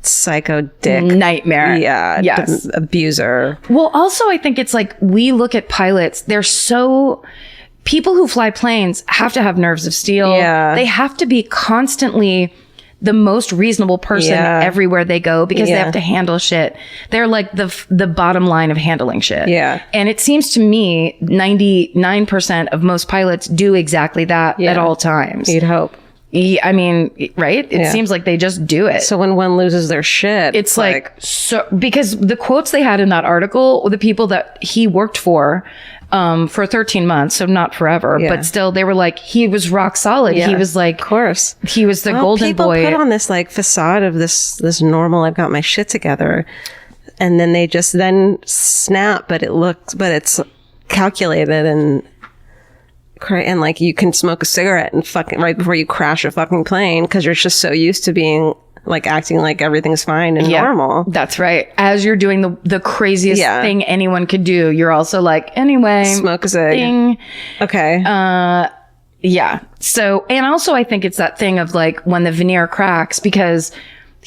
[SPEAKER 3] psycho dick.
[SPEAKER 2] Nightmare.
[SPEAKER 3] Yeah.
[SPEAKER 2] Yes.
[SPEAKER 3] Abuser.
[SPEAKER 2] Well, also, I think it's like, we look at pilots, people who fly planes have to have nerves of steel.
[SPEAKER 3] Yeah.
[SPEAKER 2] They have to be constantly the most reasonable person everywhere they go, because they have to handle shit. They're like the bottom line of handling shit.
[SPEAKER 3] Yeah.
[SPEAKER 2] And it seems to me 99% of most pilots do exactly that at all times.
[SPEAKER 3] You'd hope.
[SPEAKER 2] I mean, right? It seems like they just do it.
[SPEAKER 3] So when one loses their shit,
[SPEAKER 2] it's like so, because the quotes they had in that article were the people that he worked for 13 months, so not forever, but still they were like, he was rock solid. He was like,
[SPEAKER 3] of course,
[SPEAKER 2] he was the golden boy.
[SPEAKER 3] People put on this like facade of this normal, I've got my shit together, and then they just then snap, but it's calculated and like you can smoke a cigarette and fucking right before you crash a fucking plane because you're just so used to being like acting like everything's fine and normal. That's right.
[SPEAKER 2] As you're doing the craziest thing anyone could do, you're also like, anyway,
[SPEAKER 3] smoke a cig.
[SPEAKER 2] Ding.
[SPEAKER 3] Okay.
[SPEAKER 2] Yeah. So, and also I think it's that thing of like when the veneer cracks, because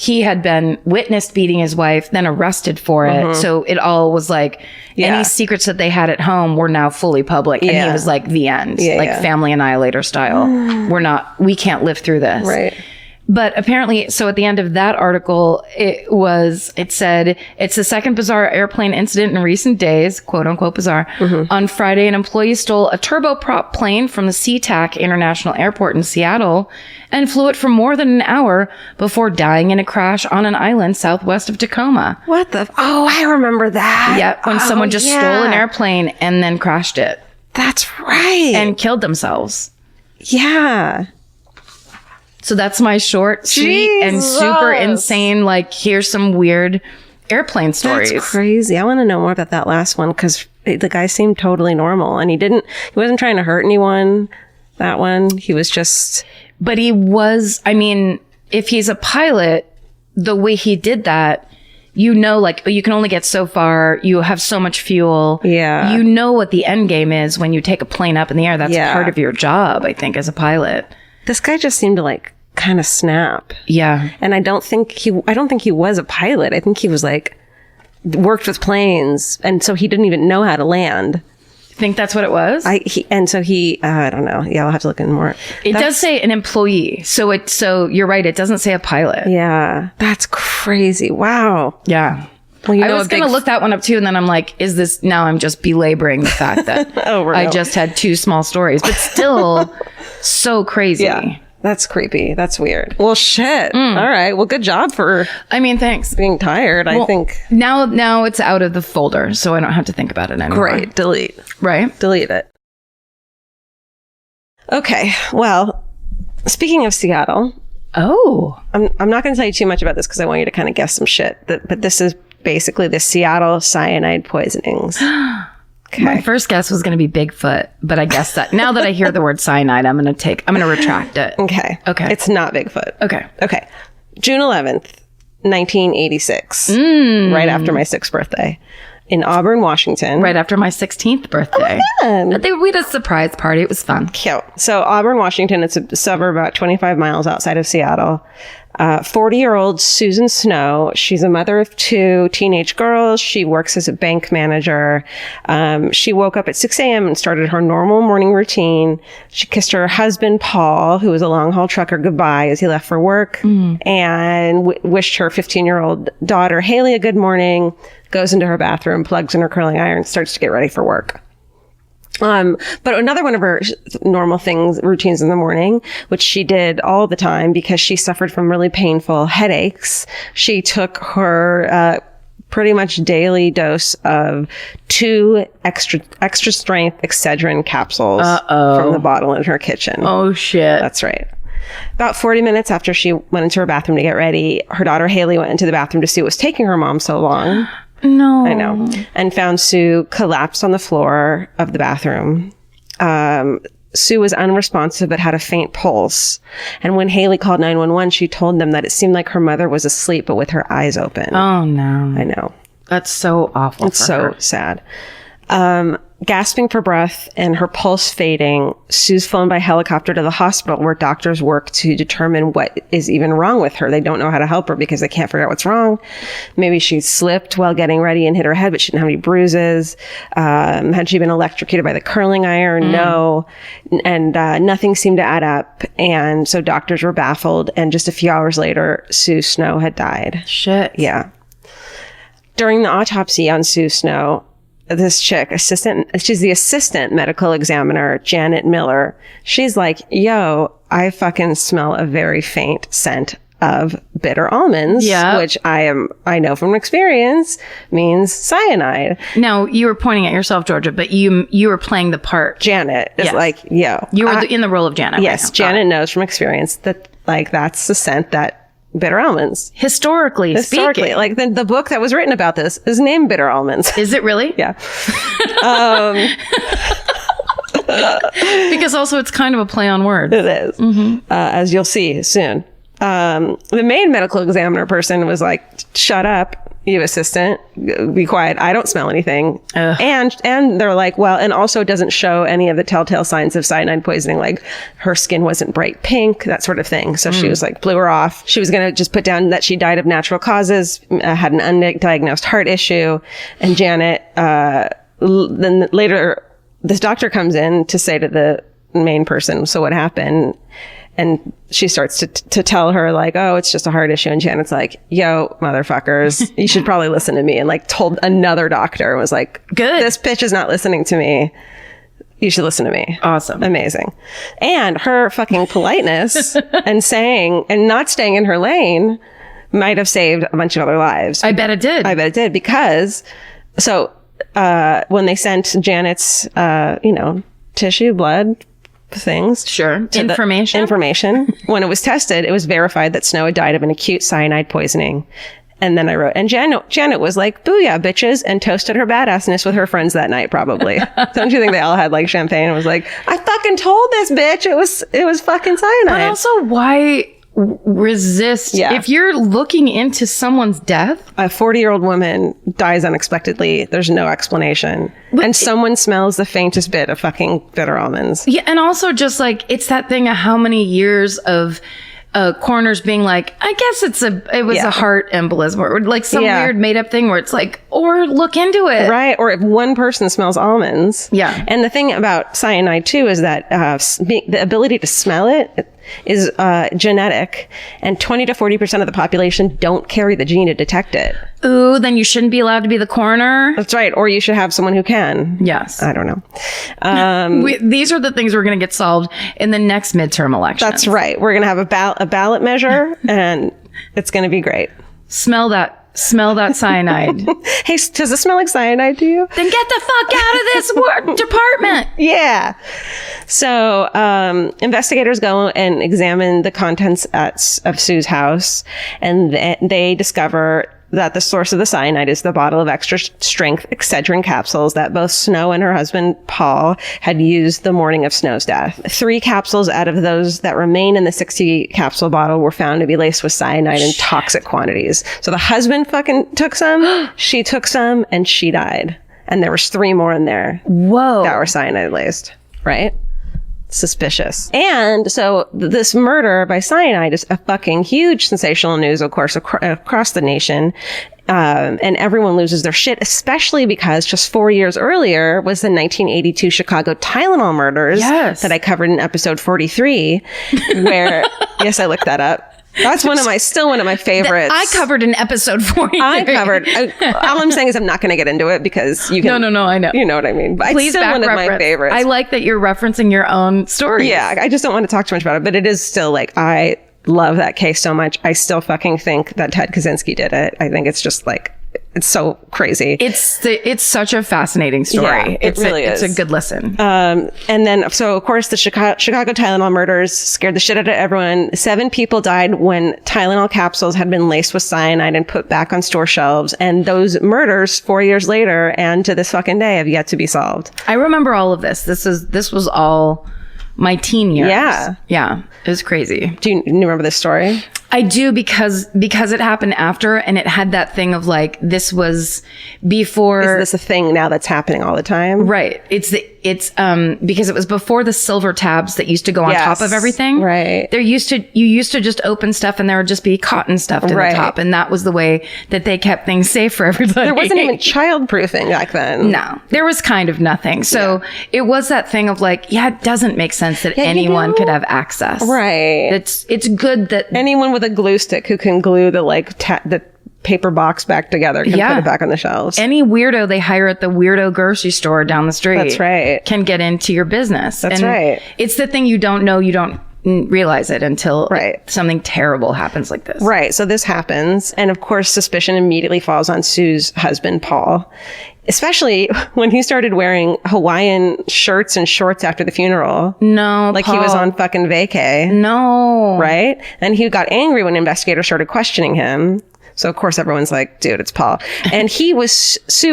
[SPEAKER 2] he had been witnessed beating his wife, then arrested for it. So it all was like any secrets that they had at home were now fully public. And he was like, the end, family annihilator style. We can't live through this.
[SPEAKER 3] Right.
[SPEAKER 2] But apparently, so at the end of that article, it said, it's the second bizarre airplane incident in recent days, quote unquote bizarre. On Friday, an employee stole a turboprop plane from the SeaTac International Airport in Seattle and flew it for more than an hour before dying in a crash on an island southwest of Tacoma.
[SPEAKER 3] What the? Oh, I remember that.
[SPEAKER 2] Yeah, when someone just stole an airplane and then crashed it.
[SPEAKER 3] That's right.
[SPEAKER 2] And killed themselves.
[SPEAKER 3] Yeah.
[SPEAKER 2] So that's my short, sweet, and super insane, like, here's some weird airplane stories.
[SPEAKER 3] That's crazy. I want to know more about that last one because the guy seemed totally normal and he wasn't trying to hurt anyone. That one, he was just...
[SPEAKER 2] But he was, I mean, if he's a pilot, the way he did that, you know, like, you can only get so far. You have so much fuel.
[SPEAKER 3] Yeah.
[SPEAKER 2] You know what the end game is when you take a plane up in the air. That's part of your job, I think, as a pilot.
[SPEAKER 3] This guy just seemed to like kind of snap.
[SPEAKER 2] Yeah.
[SPEAKER 3] And I don't think he was a pilot. I think he was like worked with planes. And so he didn't even know how to land.
[SPEAKER 2] Think that's what it was?
[SPEAKER 3] I don't know. Yeah, I'll have to look in more.
[SPEAKER 2] It does say an employee. So you're right. It doesn't say a pilot.
[SPEAKER 3] Yeah. That's crazy. Wow.
[SPEAKER 2] Yeah.
[SPEAKER 3] Well,
[SPEAKER 2] I was going to look that one up too. And then I'm like, now I'm just belaboring the fact that I just had two small stories, but still so crazy.
[SPEAKER 3] Yeah. That's creepy. That's weird. Well, shit. All right. Well, good job for
[SPEAKER 2] thanks.
[SPEAKER 3] being tired, I think.
[SPEAKER 2] Now it's out of the folder, so I don't have to think about it anymore.
[SPEAKER 3] Great. Delete.
[SPEAKER 2] Right?
[SPEAKER 3] Delete it. Okay. Well, speaking of Seattle.
[SPEAKER 2] Oh.
[SPEAKER 3] I'm not going to tell you too much about this because I want you to kind of guess some shit. But this is basically the Seattle cyanide poisonings. Okay.
[SPEAKER 2] My first guess was going to be Bigfoot, but I guess that now that I hear the word cyanide, I'm going to retract it.
[SPEAKER 3] Okay. It's not Bigfoot. Okay. June 11th, 1986. Right after my 6th birthday in Auburn, Washington.
[SPEAKER 2] Right after my 16th birthday.
[SPEAKER 3] Oh,
[SPEAKER 2] we had a surprise party. It was fun.
[SPEAKER 3] Cute. So Auburn, Washington, it's a suburb about 25 miles outside of Seattle. 40-year-old Susan Snow. She's a mother of 2 teenage girls. She works as a bank manager. She woke up at 6 a.m. and started her normal morning routine. She kissed her husband, Paul, who was a long-haul trucker, goodbye as he left for work, and wished her 15-year-old daughter, Haley, a good morning, goes into her bathroom, plugs in her curling iron, starts to get ready for work. But another one of her normal routines in the morning, which she did all the time because she suffered from really painful headaches. She took her, pretty much daily dose of 2 extra strength Excedrin capsules from the bottle in her kitchen.
[SPEAKER 2] Oh shit.
[SPEAKER 3] That's right. About 40 minutes after she went into her bathroom to get ready, her daughter Haley went into the bathroom to see what was taking her mom so long.
[SPEAKER 2] No.
[SPEAKER 3] I know. And found Sue collapsed on the floor of the bathroom. Sue was unresponsive but had a faint pulse. And when Haley called 911, she told them that it seemed like her mother was asleep but with her eyes open.
[SPEAKER 2] Oh, no.
[SPEAKER 3] I know.
[SPEAKER 2] That's so awful.
[SPEAKER 3] It's so sad. Gasping for breath and her pulse fading, Sue's flown by helicopter to the hospital where doctors work to determine what is even wrong with her. They don't know how to help her because they can't figure out what's wrong. Maybe she slipped while getting ready and hit her head, but she didn't have any bruises. Had she been electrocuted by the curling iron? No. And nothing seemed to add up. And so doctors were baffled. And just a few hours later, Sue Snow had died.
[SPEAKER 2] Shit.
[SPEAKER 3] Yeah. During the autopsy on Sue Snow, this chick, she's the assistant medical examiner, Janet Miller. She's like, yo, I fucking smell a very faint scent of bitter almonds, which I know from experience means cyanide.
[SPEAKER 2] Now, you were pointing at yourself, Georgia, but you were playing the part.
[SPEAKER 3] Janet is like, yo.
[SPEAKER 2] You were in the role of Janet.
[SPEAKER 3] Yes,
[SPEAKER 2] right now.
[SPEAKER 3] Janet knows from experience that, like, that's the scent that bitter almonds.
[SPEAKER 2] Historically speaking.
[SPEAKER 3] Like the book that was written about this is named Bitter Almonds.
[SPEAKER 2] Is it really?
[SPEAKER 3] Yeah.
[SPEAKER 2] Because also it's kind of a play on words.
[SPEAKER 3] It is. As you'll see soon. The main medical examiner person was like, shut up. you assistant, be quiet. I don't smell anything. And they're like, well, and also doesn't show any of the telltale signs of cyanide poisoning. Like her skin wasn't bright pink, that sort of thing. So she was like, blew her off. She was going to just put down that she died of natural causes, had an undiagnosed heart issue. And Janet, then later, this doctor comes in to say to the main person, so what happened? And she starts to tell her like, oh, it's just a heart issue. And Janet's like, yo, motherfuckers, you should probably listen to me. And like told another doctor and was like, good. This bitch is not listening to me. You should listen to me.
[SPEAKER 2] Awesome.
[SPEAKER 3] Amazing. And her fucking politeness and not staying in her lane might have saved a bunch of other lives.
[SPEAKER 2] I bet it did. Because
[SPEAKER 3] when they sent Janet's, tissue, blood, things.
[SPEAKER 2] Sure. Information.
[SPEAKER 3] When it was tested, it was verified that Snow had died of an acute cyanide poisoning. And then I wrote, and Janet was like, booyah, bitches, and toasted her badassness with her friends that night, probably. Don't you think they all had like champagne and was like, I fucking told this bitch it was fucking cyanide.
[SPEAKER 2] But also, why resist if you're looking into someone's death?
[SPEAKER 3] A 40-year-old woman dies unexpectedly. There's no explanation. And someone smells the faintest bit of fucking bitter almonds.
[SPEAKER 2] Yeah, and also just like, it's that thing of how many years of coroners being like, I guess it was a heart embolism or like some weird made up thing where it's like, or look into it.
[SPEAKER 3] Right. Or if one person smells almonds.
[SPEAKER 2] Yeah.
[SPEAKER 3] And the thing about cyanide too is that the ability to smell it is genetic, and 20 to 40% of the population don't carry the gene to detect it.
[SPEAKER 2] Ooh, then you shouldn't be allowed to be the coroner.
[SPEAKER 3] That's right. Or you should have someone who can.
[SPEAKER 2] Yes.
[SPEAKER 3] I don't know.
[SPEAKER 2] These are the things we're going to get solved in the next midterm election.
[SPEAKER 3] That's right. We're going to have a ballot measure, and it's going to be great.
[SPEAKER 2] Smell that cyanide.
[SPEAKER 3] Hey, does it smell like cyanide to you?
[SPEAKER 2] Then get the fuck out of this department.
[SPEAKER 3] Yeah. So investigators go and examine the contents of Sue's house, and they discover that the source of the cyanide is the bottle of extra strength Excedrin capsules that both Snow and her husband Paul had used the morning of Snow's death. 3 capsules out of those that remain in the 60 capsule bottle were found to be laced with cyanide in toxic quantities. So the husband fucking took some, she took some, and she died. And there was 3 more in there.
[SPEAKER 2] Whoa.
[SPEAKER 3] That were cyanide laced, right? Suspicious. And so this murder by cyanide is a fucking huge sensational news, of course, across the nation. And everyone loses their shit, especially because just 4 years earlier was the 1982 Chicago Tylenol murders that I covered in episode 43, where, yes, I looked that up. That's still one of my favorites.
[SPEAKER 2] I covered in episode 43.
[SPEAKER 3] All I'm saying is I'm not going to get into it because you can.
[SPEAKER 2] No, I know.
[SPEAKER 3] You know what I mean. But
[SPEAKER 2] Please,
[SPEAKER 3] it's still one of my favorites.
[SPEAKER 2] I like that you're referencing your own story.
[SPEAKER 3] Yeah, I just don't want to talk too much about it, but it is still like, I love that case so much. I still fucking think that Ted Kaczynski did it. I think it's just like, it's so crazy.
[SPEAKER 2] It's such a fascinating story.
[SPEAKER 3] Yeah, it really is.
[SPEAKER 2] It's a good listen.
[SPEAKER 3] And then, so of course, the Chicago Tylenol murders scared the shit out of everyone. 7 people died when Tylenol capsules had been laced with cyanide and put back on store shelves. And those murders 4 years later and to this fucking day have yet to be solved.
[SPEAKER 2] I remember all of this. This was all my teen years. Yeah. It was crazy.
[SPEAKER 3] Do you remember this story?
[SPEAKER 2] I do, because it happened after, and it had that thing of like, this was before.
[SPEAKER 3] Is this a thing now that's happening all the time?
[SPEAKER 2] Right. It's because it was before the silver tabs that used to go on top of everything.
[SPEAKER 3] Right.
[SPEAKER 2] You used to just open stuff and there would just be cotton stuffed in the top. And that was the way that they kept things safe for everybody.
[SPEAKER 3] There wasn't even childproofing back then.
[SPEAKER 2] No, there was kind of nothing. So it was that thing of like, it doesn't make sense that anyone could have access.
[SPEAKER 3] Right.
[SPEAKER 2] It's good that
[SPEAKER 3] anyone with a glue stick who can glue the paper box back together can put it back on the shelves.
[SPEAKER 2] Any weirdo they hire at the weirdo grocery store down the street.
[SPEAKER 3] That's right.
[SPEAKER 2] Can get into your business.
[SPEAKER 3] That's right.
[SPEAKER 2] It's the thing you don't know. You don't realize it until something terrible happens like this.
[SPEAKER 3] Right. So this happens. And of course, suspicion immediately falls on Sue's husband, Paul. Especially when he started wearing Hawaiian shirts and shorts after the funeral.
[SPEAKER 2] No,
[SPEAKER 3] like
[SPEAKER 2] Paul.
[SPEAKER 3] he was on fucking vacay.
[SPEAKER 2] No.
[SPEAKER 3] Right? And he got angry when investigators started questioning him. So of course everyone's like, dude, it's Paul. And Sue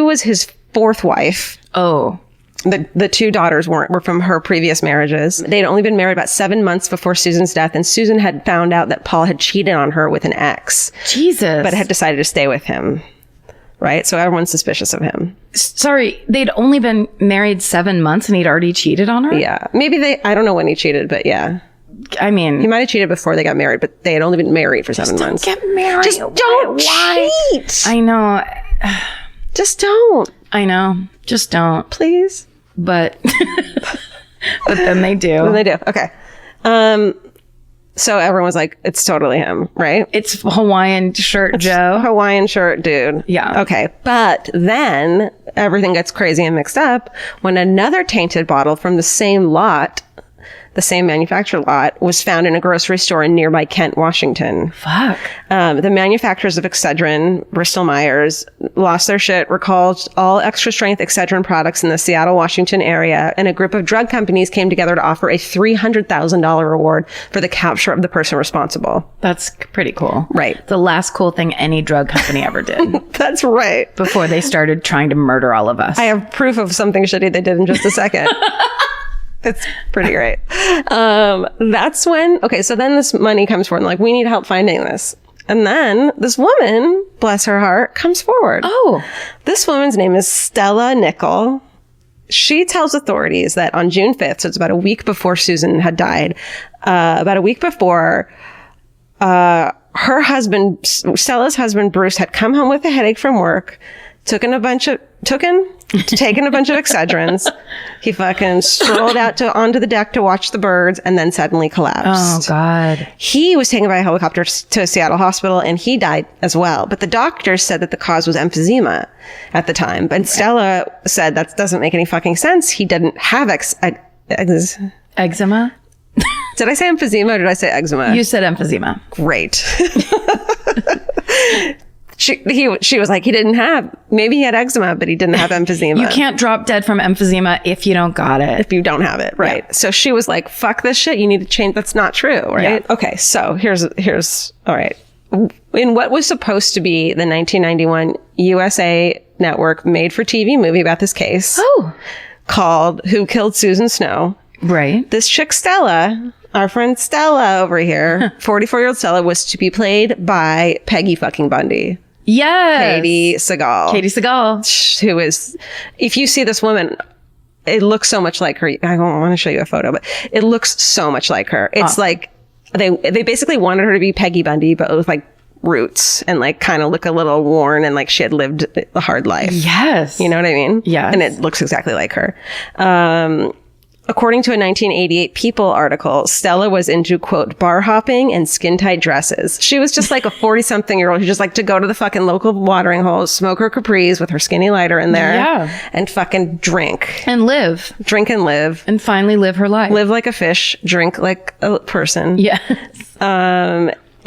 [SPEAKER 3] was his 4th wife.
[SPEAKER 2] Oh.
[SPEAKER 3] The 2 daughters were from her previous marriages. They'd only been married about 7 months before Susan's death, and Susan had found out that Paul had cheated on her with an ex.
[SPEAKER 2] Jesus.
[SPEAKER 3] But had decided to stay with him. right? So everyone's suspicious of him.
[SPEAKER 2] Sorry, they'd only been married 7 months and he'd already cheated on her?
[SPEAKER 3] Yeah. Maybe I don't know when he cheated, but yeah.
[SPEAKER 2] I mean,
[SPEAKER 3] He might have cheated before they got married, but they had only been married for 7 months.
[SPEAKER 2] get married.
[SPEAKER 3] Just don't cheat.
[SPEAKER 2] I know.
[SPEAKER 3] Just don't.
[SPEAKER 2] I know. Just don't.
[SPEAKER 3] Please.
[SPEAKER 2] But but then they do.
[SPEAKER 3] They do. Okay. So everyone was like, it's totally him, right?
[SPEAKER 2] It's Hawaiian shirt Joe.
[SPEAKER 3] Hawaiian shirt dude.
[SPEAKER 2] Yeah.
[SPEAKER 3] Okay. But then everything gets crazy and mixed up when another tainted bottle from the same lot, the same manufacturer lot, was found in a grocery store in nearby Kent, Washington.
[SPEAKER 2] Fuck.
[SPEAKER 3] The manufacturers of Excedrin, Bristol-Myers, lost their shit, recalled all extra-strength Excedrin products in the Seattle, Washington area, and a group of drug companies came together to offer a $300,000 reward for the capture of the person responsible.
[SPEAKER 2] That's pretty cool.
[SPEAKER 3] Right.
[SPEAKER 2] The last cool thing any drug company ever did
[SPEAKER 3] That's right.
[SPEAKER 2] before they started trying to murder all of us.
[SPEAKER 3] I have proof of something shitty they did in just a second. It's pretty great. That's when, okay, so then this money comes forward and like, we need help finding this. And then this woman, bless her heart, comes forward.
[SPEAKER 2] Oh.
[SPEAKER 3] This woman's name is Stella Nickel. She tells authorities that on June 5th, so it's about a week before Susan had died, about a week before, her husband, Stella's husband, Bruce, had come home with a headache from work, taken a bunch of Excedrins. He fucking strolled out onto the deck to watch the birds and then suddenly collapsed.
[SPEAKER 2] Oh, God.
[SPEAKER 3] He was taken by a helicopter to a Seattle hospital and he died as well. But the doctors said that the cause was emphysema at the time. But Stella said that doesn't make any fucking sense. He didn't have
[SPEAKER 2] Eczema?
[SPEAKER 3] Did I say emphysema or did I say eczema?
[SPEAKER 2] You said emphysema.
[SPEAKER 3] Great. She was like, maybe he had eczema, but he didn't have emphysema.
[SPEAKER 2] You can't drop dead from emphysema if you don't got it.
[SPEAKER 3] If you don't have it, right? Yeah. So she was like, fuck this shit. You need to change. That's not true, right? Yeah. Okay, so here's all right. In what was supposed to be the 1991 USA Network made-for-TV movie about this case, called Who Killed Susan Snow?
[SPEAKER 2] Right.
[SPEAKER 3] This chick Stella, our friend Stella over here, 44-year-old Stella, was to be played by Peggy fucking Bundy.
[SPEAKER 2] Yes.
[SPEAKER 3] Katie Seagal. Who is, if you see this woman, it looks so much like her. I don't want to show you a photo, but it looks so much like her. It's like they basically wanted her to be Peggy Bundy, but with like roots and like kind of look a little worn and like she had lived a hard life.
[SPEAKER 2] Yes.
[SPEAKER 3] You know what I mean?
[SPEAKER 2] Yes.
[SPEAKER 3] And it looks exactly like her. According to a 1988 People article, Stella was into, quote, bar hopping and skin-tight dresses. She was just like a 40-something-year-old who just liked to go to the fucking local watering hole, smoke her capris with her skinny lighter in there, and fucking drink.
[SPEAKER 2] And live.
[SPEAKER 3] Drink and live.
[SPEAKER 2] And finally live her life.
[SPEAKER 3] Live like a fish, drink like a person.
[SPEAKER 2] Yes.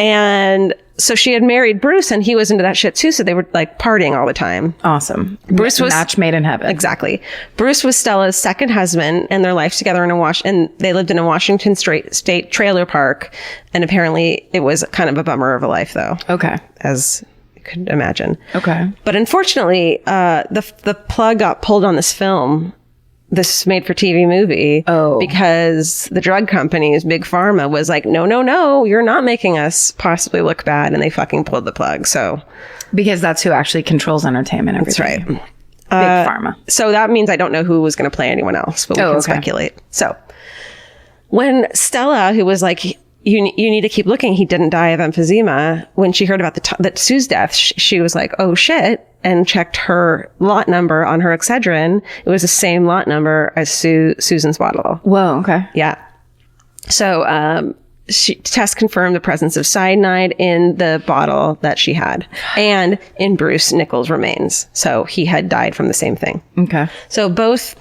[SPEAKER 3] And so she had married Bruce and he was into that shit too. So they were like partying all the time.
[SPEAKER 2] Awesome.
[SPEAKER 3] Bruce was
[SPEAKER 2] match made in heaven.
[SPEAKER 3] Exactly. Bruce was Stella's second husband and their life together and they lived in a Washington state trailer park. And apparently it was kind of a bummer of a life though.
[SPEAKER 2] Okay.
[SPEAKER 3] As you could imagine.
[SPEAKER 2] Okay.
[SPEAKER 3] But unfortunately, the plug got pulled on this film, this made-for-TV movie, because the drug companies, Big Pharma, was like, no, you're not making us possibly look bad, and they fucking pulled the plug. So,
[SPEAKER 2] because that's who actually controls entertainment.
[SPEAKER 3] That's right.
[SPEAKER 2] Big Pharma.
[SPEAKER 3] So that means I don't know who was going to play anyone else, but we can speculate. So, when Stella, who was like, you need to keep looking, he didn't die of emphysema. When she heard about that Sue's death, she was like, oh shit, and checked her lot number on her Excedrin. It was the same lot number as Susan's bottle.
[SPEAKER 2] Whoa, okay.
[SPEAKER 3] Yeah. So tests confirmed the presence of cyanide in the bottle that she had and in Bruce Nichols' remains. So he had died from the same thing.
[SPEAKER 2] Okay.
[SPEAKER 3] So both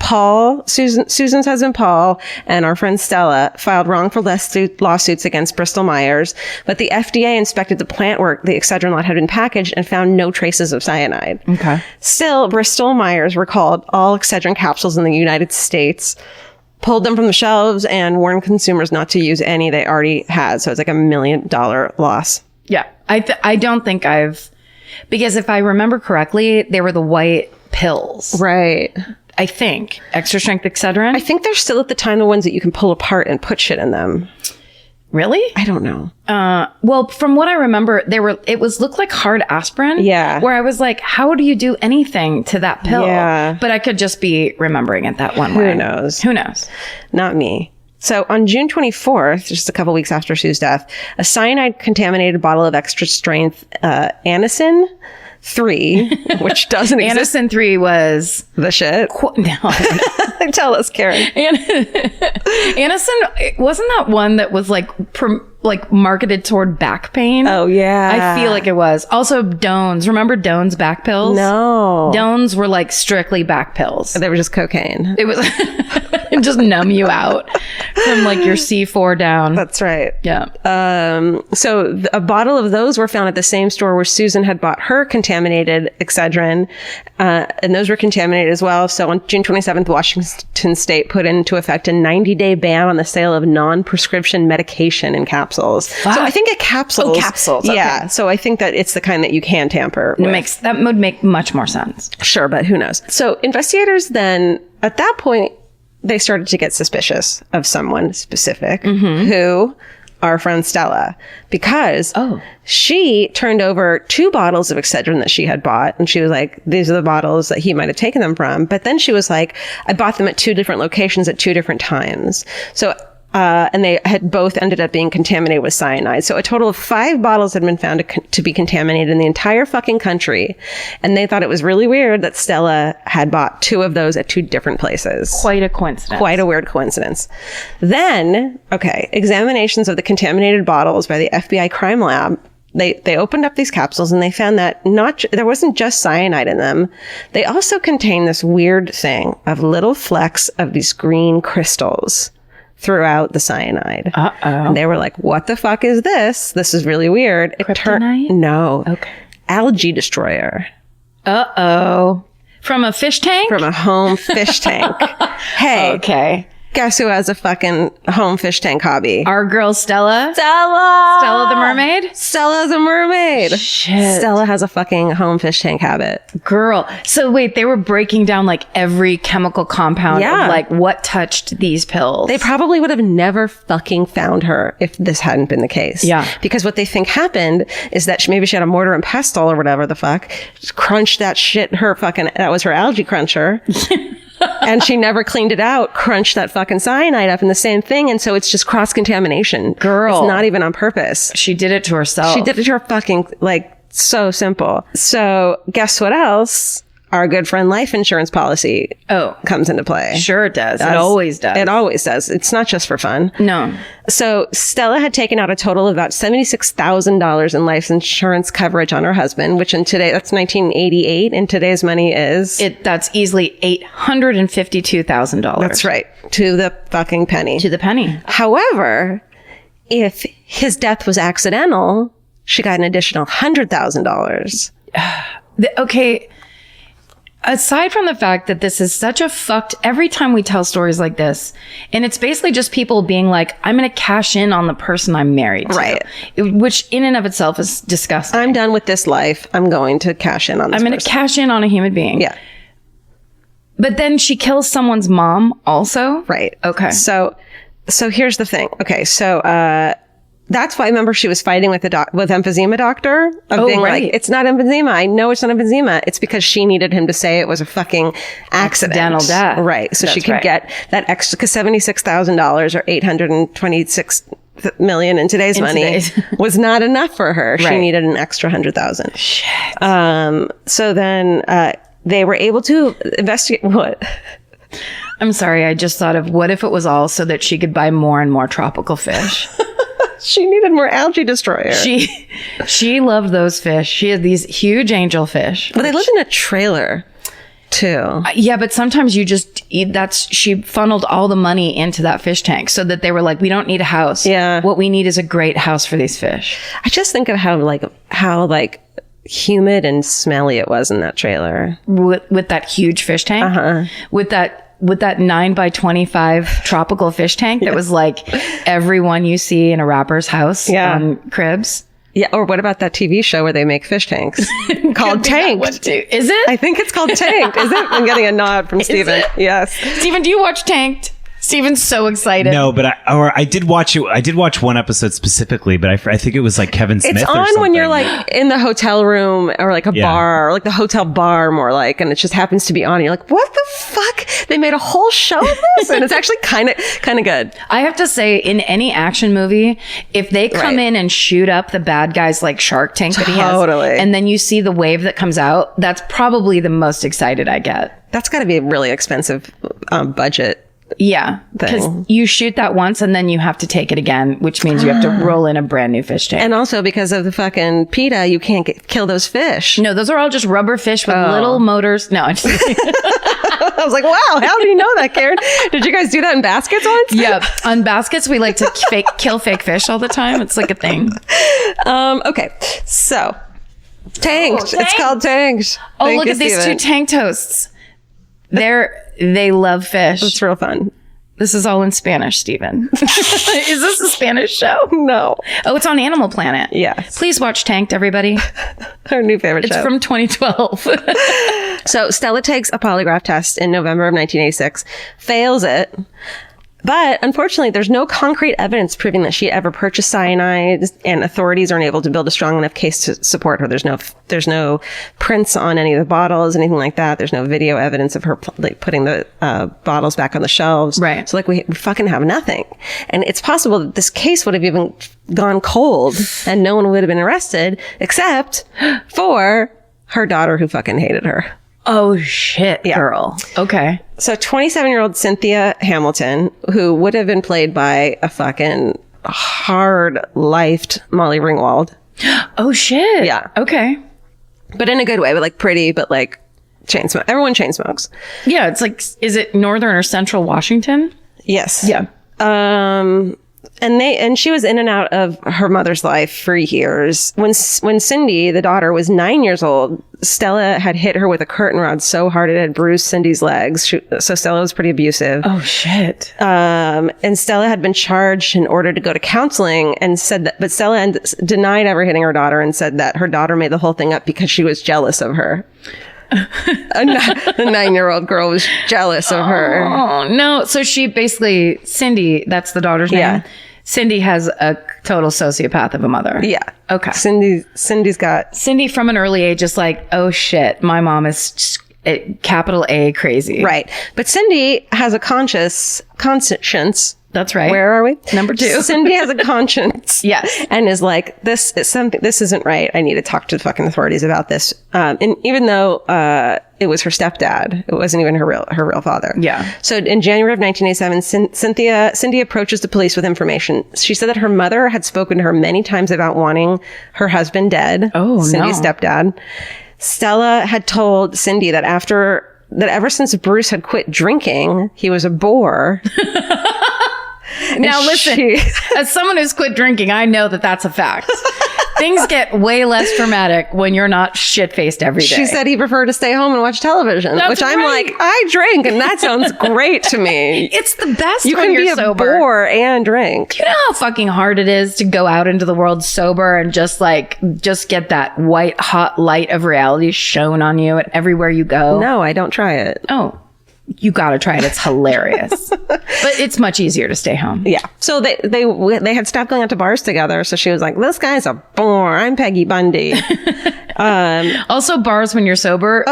[SPEAKER 3] Susan's husband Paul and our friend Stella filed wrongful lawsuits against Bristol-Myers, but the FDA inspected the plant where the Excedrin lot had been packaged and found no traces of cyanide.
[SPEAKER 2] Okay.
[SPEAKER 3] Still, Bristol-Myers recalled all Excedrin capsules in the United States, pulled them from the shelves, and warned consumers not to use any they already had. So it's like $1 million loss.
[SPEAKER 2] Yeah. I don't think because if I remember correctly, they were the white pills.
[SPEAKER 3] Right.
[SPEAKER 2] I think. Extra strength Excedrin.
[SPEAKER 3] I think they're still at the time the ones that you can pull apart and put shit in them.
[SPEAKER 2] Really?
[SPEAKER 3] I don't know.
[SPEAKER 2] Well, from what I remember, looked like hard aspirin.
[SPEAKER 3] Yeah.
[SPEAKER 2] Where I was like, how do you do anything to that pill?
[SPEAKER 3] Yeah.
[SPEAKER 2] But I could just be remembering it that one way.
[SPEAKER 3] Who knows?
[SPEAKER 2] Who knows?
[SPEAKER 3] Not me. So on June 24th, just a couple weeks after Sue's death, a cyanide-contaminated bottle of extra-strength Anacin 3, which doesn't exist.
[SPEAKER 2] Anacin 3 was...
[SPEAKER 3] The shit?
[SPEAKER 2] No.
[SPEAKER 3] Tell us, Karen.
[SPEAKER 2] Anacin, wasn't that one that was like marketed toward back pain?
[SPEAKER 3] Oh, yeah.
[SPEAKER 2] I feel like it was. Also, Dones. Remember Dones back pills?
[SPEAKER 3] No.
[SPEAKER 2] Dones were like strictly back pills.
[SPEAKER 3] They were just cocaine.
[SPEAKER 2] It was just numb you out from like your C4 down.
[SPEAKER 3] That's right.
[SPEAKER 2] Yeah.
[SPEAKER 3] So a bottle of those were found at the same store where Susan had bought her contaminated Excedrin, and those were contaminated as well. So on June 27th, Washington State put into effect a 90-day ban on the sale of non-prescription medication in capsules.
[SPEAKER 2] What?
[SPEAKER 3] So I think at capsules.
[SPEAKER 2] Oh, capsules. Okay.
[SPEAKER 3] Yeah. So I think that it's the kind that you can tamper with.
[SPEAKER 2] That would make much more sense.
[SPEAKER 3] Sure, but who knows? So investigators then, at that point, they started to get suspicious of someone specific, who our friend Stella, because she turned over 2 bottles of Excedrin that she had bought. And she was like, these are the bottles that he might have taken them from. But then she was like, I bought them at 2 different locations at 2 different times. So, and they had both ended up being contaminated with cyanide. So a total of 5 bottles had been found to be contaminated in the entire fucking country. And they thought it was really weird that Stella had bought 2 of those at 2 different places.
[SPEAKER 2] Quite a coincidence.
[SPEAKER 3] Quite a weird coincidence. Then, examinations of the contaminated bottles by the FBI crime lab, they opened up these capsules and they found that there wasn't just cyanide in them. They also contained this weird thing of little flecks of these green crystals throughout the cyanide. And they were like, what the fuck is this? This is really weird.
[SPEAKER 2] Kryptonite?
[SPEAKER 3] No.
[SPEAKER 2] Okay.
[SPEAKER 3] Algae destroyer.
[SPEAKER 2] From a fish tank?
[SPEAKER 3] From a home fish tank. Hey.
[SPEAKER 2] Okay.
[SPEAKER 3] Guess who has a fucking home fish tank hobby?
[SPEAKER 2] Our girl Stella?
[SPEAKER 3] Stella
[SPEAKER 2] the mermaid?
[SPEAKER 3] Stella the mermaid.
[SPEAKER 2] Shit.
[SPEAKER 3] Stella has a fucking home fish tank habit.
[SPEAKER 2] Girl. So wait, they were breaking down like every chemical compound
[SPEAKER 3] Yeah.
[SPEAKER 2] of like what touched these pills.
[SPEAKER 3] They probably would have never fucking found her if this hadn't been the case.
[SPEAKER 2] Yeah.
[SPEAKER 3] Because what they think happened is that maybe she had a mortar and pestle or whatever the fuck, crunched that shit, that was her algae cruncher. And she never cleaned it out, crunched that fucking cyanide up in the same thing. And so it's just cross-contamination.
[SPEAKER 2] Girl.
[SPEAKER 3] It's not even on purpose.
[SPEAKER 2] She did it to herself.
[SPEAKER 3] She did it to her fucking, so simple. So guess what else? Our good friend life insurance policy comes into play.
[SPEAKER 2] Sure it does. It always does.
[SPEAKER 3] It always does. It's not just for fun.
[SPEAKER 2] No.
[SPEAKER 3] So Stella had taken out a total of about $76,000 in life insurance coverage on her husband, which that's 1988. In today's money is...
[SPEAKER 2] That's easily $852,000.
[SPEAKER 3] That's right. To the fucking penny.
[SPEAKER 2] To the penny.
[SPEAKER 3] However, if his death was accidental, she got an additional $100,000.
[SPEAKER 2] Okay. Aside from the fact that this is such a every time we tell stories like this, and it's basically just people being like, I'm going to cash in on the person I'm married to.
[SPEAKER 3] Right.
[SPEAKER 2] Which in and of itself is disgusting.
[SPEAKER 3] I'm done with this life. I'm going to cash in on this
[SPEAKER 2] I'm going to cash in on a human being.
[SPEAKER 3] Yeah.
[SPEAKER 2] But then she kills someone's mom also?
[SPEAKER 3] Right.
[SPEAKER 2] Okay.
[SPEAKER 3] So here's the thing. Okay. So, that's why I remember she was fighting with with emphysema doctor being
[SPEAKER 2] right.
[SPEAKER 3] like, it's not emphysema. I know it's not emphysema. It's because she needed him to say it was a fucking accident.
[SPEAKER 2] Accidental death.
[SPEAKER 3] Right. So she could get that extra, because $76,000 or $826 million in today's money was not enough for her. Right. She needed an extra $100,000.
[SPEAKER 2] Shit.
[SPEAKER 3] So then, they were able to investigate what?
[SPEAKER 2] I'm sorry. I just thought of what if it was all so that she could buy more and more tropical fish.
[SPEAKER 3] She needed more algae destroyer.
[SPEAKER 2] She loved those fish. She had these huge angelfish.
[SPEAKER 3] But they lived in a trailer too.
[SPEAKER 2] Yeah, but sometimes you just she funneled all the money into that fish tank so that they were like, we don't need a house.
[SPEAKER 3] Yeah.
[SPEAKER 2] What we need is a great house for these fish.
[SPEAKER 3] I just think of how humid and smelly it was in that trailer.
[SPEAKER 2] With that huge fish tank.
[SPEAKER 3] Uh-huh.
[SPEAKER 2] With that 9x25 tropical fish tank that was like everyone you see in a rapper's house on Cribs.
[SPEAKER 3] Yeah. Or what about that TV show where they make fish tanks called Tanked?
[SPEAKER 2] Is it?
[SPEAKER 3] I think it's called Tanked. Is it? I'm getting a nod from Steven. Yes.
[SPEAKER 2] Steven, do you watch Tanked? Steven's so excited.
[SPEAKER 1] No, but I did watch it. I did watch one episode specifically, but I think it was like Kevin Smith.
[SPEAKER 3] It's
[SPEAKER 1] or
[SPEAKER 3] on
[SPEAKER 1] something.
[SPEAKER 3] when you're like in the hotel room or like a bar or like the hotel bar more like, and it just happens to be on. And you're like, what the fuck? They made a whole show of this, and it's actually kind of good.
[SPEAKER 2] I have to say, in any action movie, if they come in and shoot up the bad guys like Shark Tank that he has, and then you see the wave that comes out, that's probably the most excited I get.
[SPEAKER 3] That's got to be a really expensive budget.
[SPEAKER 2] Yeah, because you shoot that once and then you have to take it again, which means you have to roll in a brand new fish tank.
[SPEAKER 3] And also because of the fucking PETA, you can't kill those fish.
[SPEAKER 2] No, those are all just rubber fish with little motors. No, I'm just
[SPEAKER 3] I was like, wow, how do you know that, Karen? Did you guys do that in baskets once?
[SPEAKER 2] Yeah, on baskets we like to kill fake fish all the time. It's like a thing.
[SPEAKER 3] Okay, so tanked. It's called tanked.
[SPEAKER 2] Oh,
[SPEAKER 3] Thank
[SPEAKER 2] look
[SPEAKER 3] you,
[SPEAKER 2] at these
[SPEAKER 3] Steven.
[SPEAKER 2] 2 tank toasts. They love fish.
[SPEAKER 3] It's real fun.
[SPEAKER 2] This is all in Spanish, Steven. Is this a Spanish show?
[SPEAKER 3] No.
[SPEAKER 2] Oh, it's on Animal Planet.
[SPEAKER 3] Yes.
[SPEAKER 2] Please watch Tanked, everybody.
[SPEAKER 3] Our new favorite
[SPEAKER 2] It's
[SPEAKER 3] show.
[SPEAKER 2] from 2012.
[SPEAKER 3] So Stella takes a polygraph test in November of 1986, fails it. But unfortunately, there's no concrete evidence proving that she ever purchased cyanide, and authorities aren't able to build a strong enough case to support her. There's no prints on any of the bottles, anything like that. There's no video evidence of her like putting the bottles back on the shelves.
[SPEAKER 2] Right.
[SPEAKER 3] So like we fucking have nothing. And it's possible that this case would have even gone cold and no one would have been arrested except for her daughter who fucking hated her.
[SPEAKER 2] Oh, shit, girl. Okay.
[SPEAKER 3] So 27-year-old Cynthia Hamilton, who would have been played by a fucking hard-lifed Molly Ringwald.
[SPEAKER 2] Oh, shit.
[SPEAKER 3] Yeah.
[SPEAKER 2] Okay.
[SPEAKER 3] But in a good way, but like pretty, but like chain smoke. Everyone chain smokes.
[SPEAKER 2] Yeah, it's like, is it northern or central Washington?
[SPEAKER 3] Yes.
[SPEAKER 2] Yeah.
[SPEAKER 3] And she was in and out of her mother's life for years. When Cindy, the daughter, was 9 years old, Stella had hit her with a curtain rod so hard it had bruised Cindy's legs. So Stella was pretty abusive.
[SPEAKER 2] Oh, shit.
[SPEAKER 3] And Stella had been charged in order to go to counseling and said that, but Stella denied ever hitting her daughter and said that her daughter made the whole thing up because she was jealous of her. The 9-year-old girl was jealous of her.
[SPEAKER 2] Oh, no. So she basically, Cindy, that's the daughter's name.
[SPEAKER 3] Yeah.
[SPEAKER 2] Cindy has a total sociopath of a mother.
[SPEAKER 3] Yeah.
[SPEAKER 2] Okay.
[SPEAKER 3] Cindy's got...
[SPEAKER 2] Cindy from an early age is like, oh shit, my mom is capital A crazy.
[SPEAKER 3] Right. But Cindy has a conscience.
[SPEAKER 2] That's right.
[SPEAKER 3] Where are we?
[SPEAKER 2] Number 2.
[SPEAKER 3] Cindy has a conscience.
[SPEAKER 2] Yes.
[SPEAKER 3] And is like, this isn't right. I need to talk to the fucking authorities about this. And even though it was her stepdad, it wasn't even her real father.
[SPEAKER 2] Yeah.
[SPEAKER 3] So in January of 1987, Cindy approaches the police with information. She said that her mother had spoken to her many times about wanting her husband dead.
[SPEAKER 2] Oh,
[SPEAKER 3] Cindy's
[SPEAKER 2] no.
[SPEAKER 3] stepdad. Stella had told Cindy that ever since Bruce had quit drinking, he was a bore.
[SPEAKER 2] Now listen, as someone who's quit drinking, I know that that's a fact. Things get way less dramatic when you're not shit-faced every day.
[SPEAKER 3] She said he preferred to stay home and watch television,
[SPEAKER 2] That's
[SPEAKER 3] which I'm
[SPEAKER 2] right.
[SPEAKER 3] like, I drink, and that sounds great to me.
[SPEAKER 2] It's the best
[SPEAKER 3] You
[SPEAKER 2] when
[SPEAKER 3] can
[SPEAKER 2] you're
[SPEAKER 3] be a
[SPEAKER 2] sober.
[SPEAKER 3] bore and drink.
[SPEAKER 2] You know how fucking hard it is to go out into the world sober and just get that white hot light of reality shown on you at everywhere you go?
[SPEAKER 3] No, I don't try it.
[SPEAKER 2] Oh, you gotta try it. It's hilarious. But it's much easier to stay home.
[SPEAKER 3] Yeah. So they had stopped going out to bars together. So she was like, this guy's a bore. I'm Peggy Bundy.
[SPEAKER 2] Also, bars when you're sober,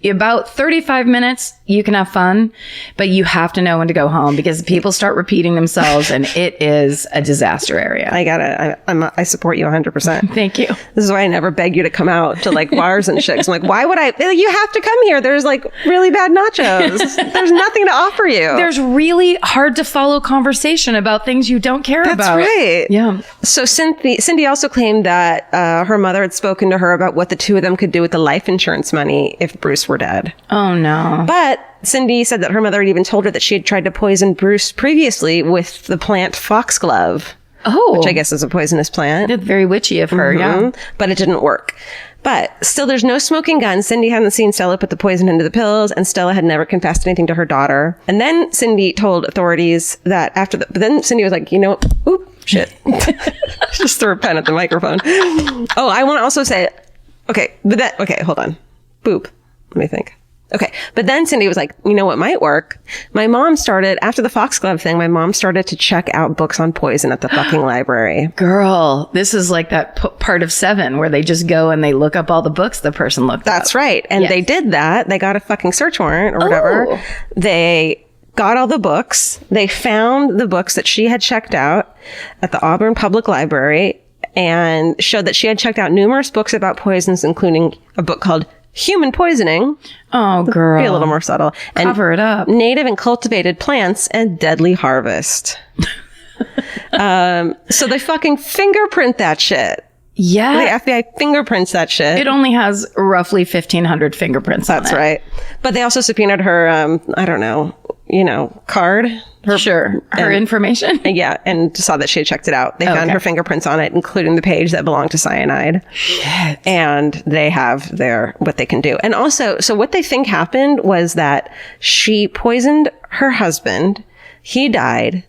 [SPEAKER 2] about 35 minutes, you can have fun, but you have to know when to go home because people start repeating themselves and it is a disaster area.
[SPEAKER 3] I support you 100%.
[SPEAKER 2] Thank you.
[SPEAKER 3] This is why I never beg you to come out to like bars and shit. 'Cause I'm like, why would I? You have to come here. There's like really bad nachos. There's nothing to offer you.
[SPEAKER 2] There's really hard to follow conversation about things you don't care about.
[SPEAKER 3] That's right.
[SPEAKER 2] Yeah.
[SPEAKER 3] So Cindy also claimed that her mother had spoken to her about what the two of them could do with the life insurance money if Bruce were dead.
[SPEAKER 2] Oh, no.
[SPEAKER 3] But Cindy said that her mother had even told her that she had tried to poison Bruce previously with the plant foxglove.
[SPEAKER 2] Oh.
[SPEAKER 3] Which I guess is a poisonous plant.
[SPEAKER 2] It's very witchy of her, yeah.
[SPEAKER 3] But it didn't work. But still, there's no smoking gun. Cindy hadn't seen Stella put the poison into the pills, and Stella had never confessed anything to her daughter. And then Cindy told authorities that but then Cindy was like, oop, shit. Just threw a pen at the microphone. Oh, I want to also say, okay, hold on. Boop. Let me think. Okay. But then Cindy was like, you know what might work? My mom started, after the Foxglove thing, my mom started to check out books on poison at the fucking library.
[SPEAKER 2] Girl, this is like that part of Seven where they just go and they look up all the books the person looked up.
[SPEAKER 3] That's right. And they did that. They got a fucking search warrant or whatever.
[SPEAKER 2] Oh.
[SPEAKER 3] They got all the books. They found the books that she had checked out at the Auburn Public Library and showed that she had checked out numerous books about poisons, including a book called Human Poisoning.
[SPEAKER 2] Oh, girl.
[SPEAKER 3] Be a little more subtle. And
[SPEAKER 2] cover it up.
[SPEAKER 3] Native and cultivated plants and deadly harvest. So they fucking fingerprint that shit.
[SPEAKER 2] Yeah.
[SPEAKER 3] The FBI fingerprints that shit.
[SPEAKER 2] It only has roughly 1,500 fingerprints on it.
[SPEAKER 3] That's right. But they also subpoenaed her, I don't know, card.
[SPEAKER 2] Her information.
[SPEAKER 3] Yeah, and saw that she had checked it out. They found her fingerprints on it, including the page that belonged to cyanide.
[SPEAKER 2] Shit.
[SPEAKER 3] And they have what they can do. And also, so what they think happened was that she poisoned her husband. He died.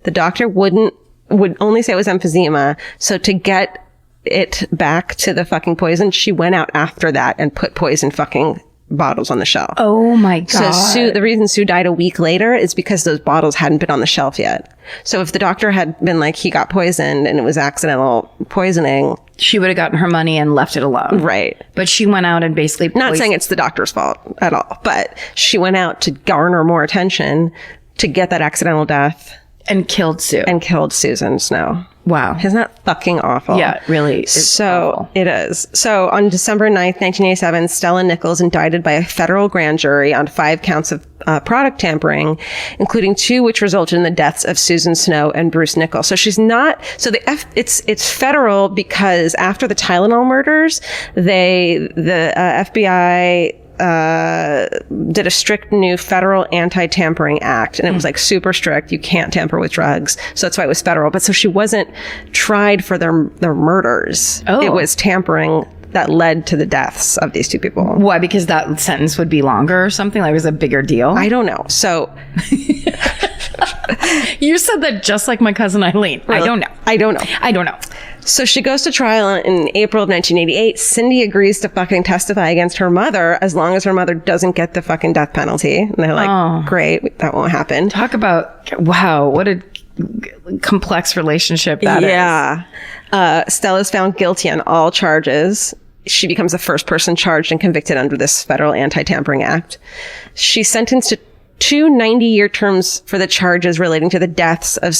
[SPEAKER 3] The doctor would only say it was emphysema. So to get it back to the fucking poison, she went out after that and put poison fucking bottles on the shelf.
[SPEAKER 2] Oh my God.
[SPEAKER 3] So the reason Sue died a week later is because those bottles hadn't been on the shelf yet. So if the doctor had been like, he got poisoned and it was accidental poisoning,
[SPEAKER 2] she would have gotten her money and left it alone.
[SPEAKER 3] Right.
[SPEAKER 2] But she went out and basically
[SPEAKER 3] not saying it's the doctor's fault at all, but she went out to garner more attention to get that accidental death.
[SPEAKER 2] And killed Sue.
[SPEAKER 3] And killed Susan Snow.
[SPEAKER 2] Wow.
[SPEAKER 3] Isn't that fucking awful?
[SPEAKER 2] Yeah, it really is.
[SPEAKER 3] So
[SPEAKER 2] awful.
[SPEAKER 3] It is. So on December 9th, 1987, Stella Nichols indicted by a federal grand jury on 5 counts of product tampering, including 2 which resulted in the deaths of Susan Snow and Bruce Nichols. So she's not. So it's federal because after the Tylenol murders, the FBI did a strict new federal anti-tampering act, and it was like super strict. You can't tamper with drugs. So that's why it was federal. But so she wasn't tried for their murders.
[SPEAKER 2] Oh.
[SPEAKER 3] It was tampering that led to the deaths of these 2 people.
[SPEAKER 2] Why? Because that sentence would be longer or something? Like it was a bigger deal?
[SPEAKER 3] I don't know. So
[SPEAKER 2] you said that just like my cousin Eileen.
[SPEAKER 3] Really?
[SPEAKER 2] I don't know.
[SPEAKER 3] So she goes to trial in April of 1988. Cindy agrees to fucking testify against her mother as long as her mother doesn't get the fucking death penalty. And they're like, great, that won't happen.
[SPEAKER 2] Talk about, wow, what a complex relationship that is.
[SPEAKER 3] Yeah. Stella's found guilty on all charges. She becomes the first person charged and convicted under this federal anti-tampering act. She's sentenced to 2 90-year terms for the charges relating to the deaths of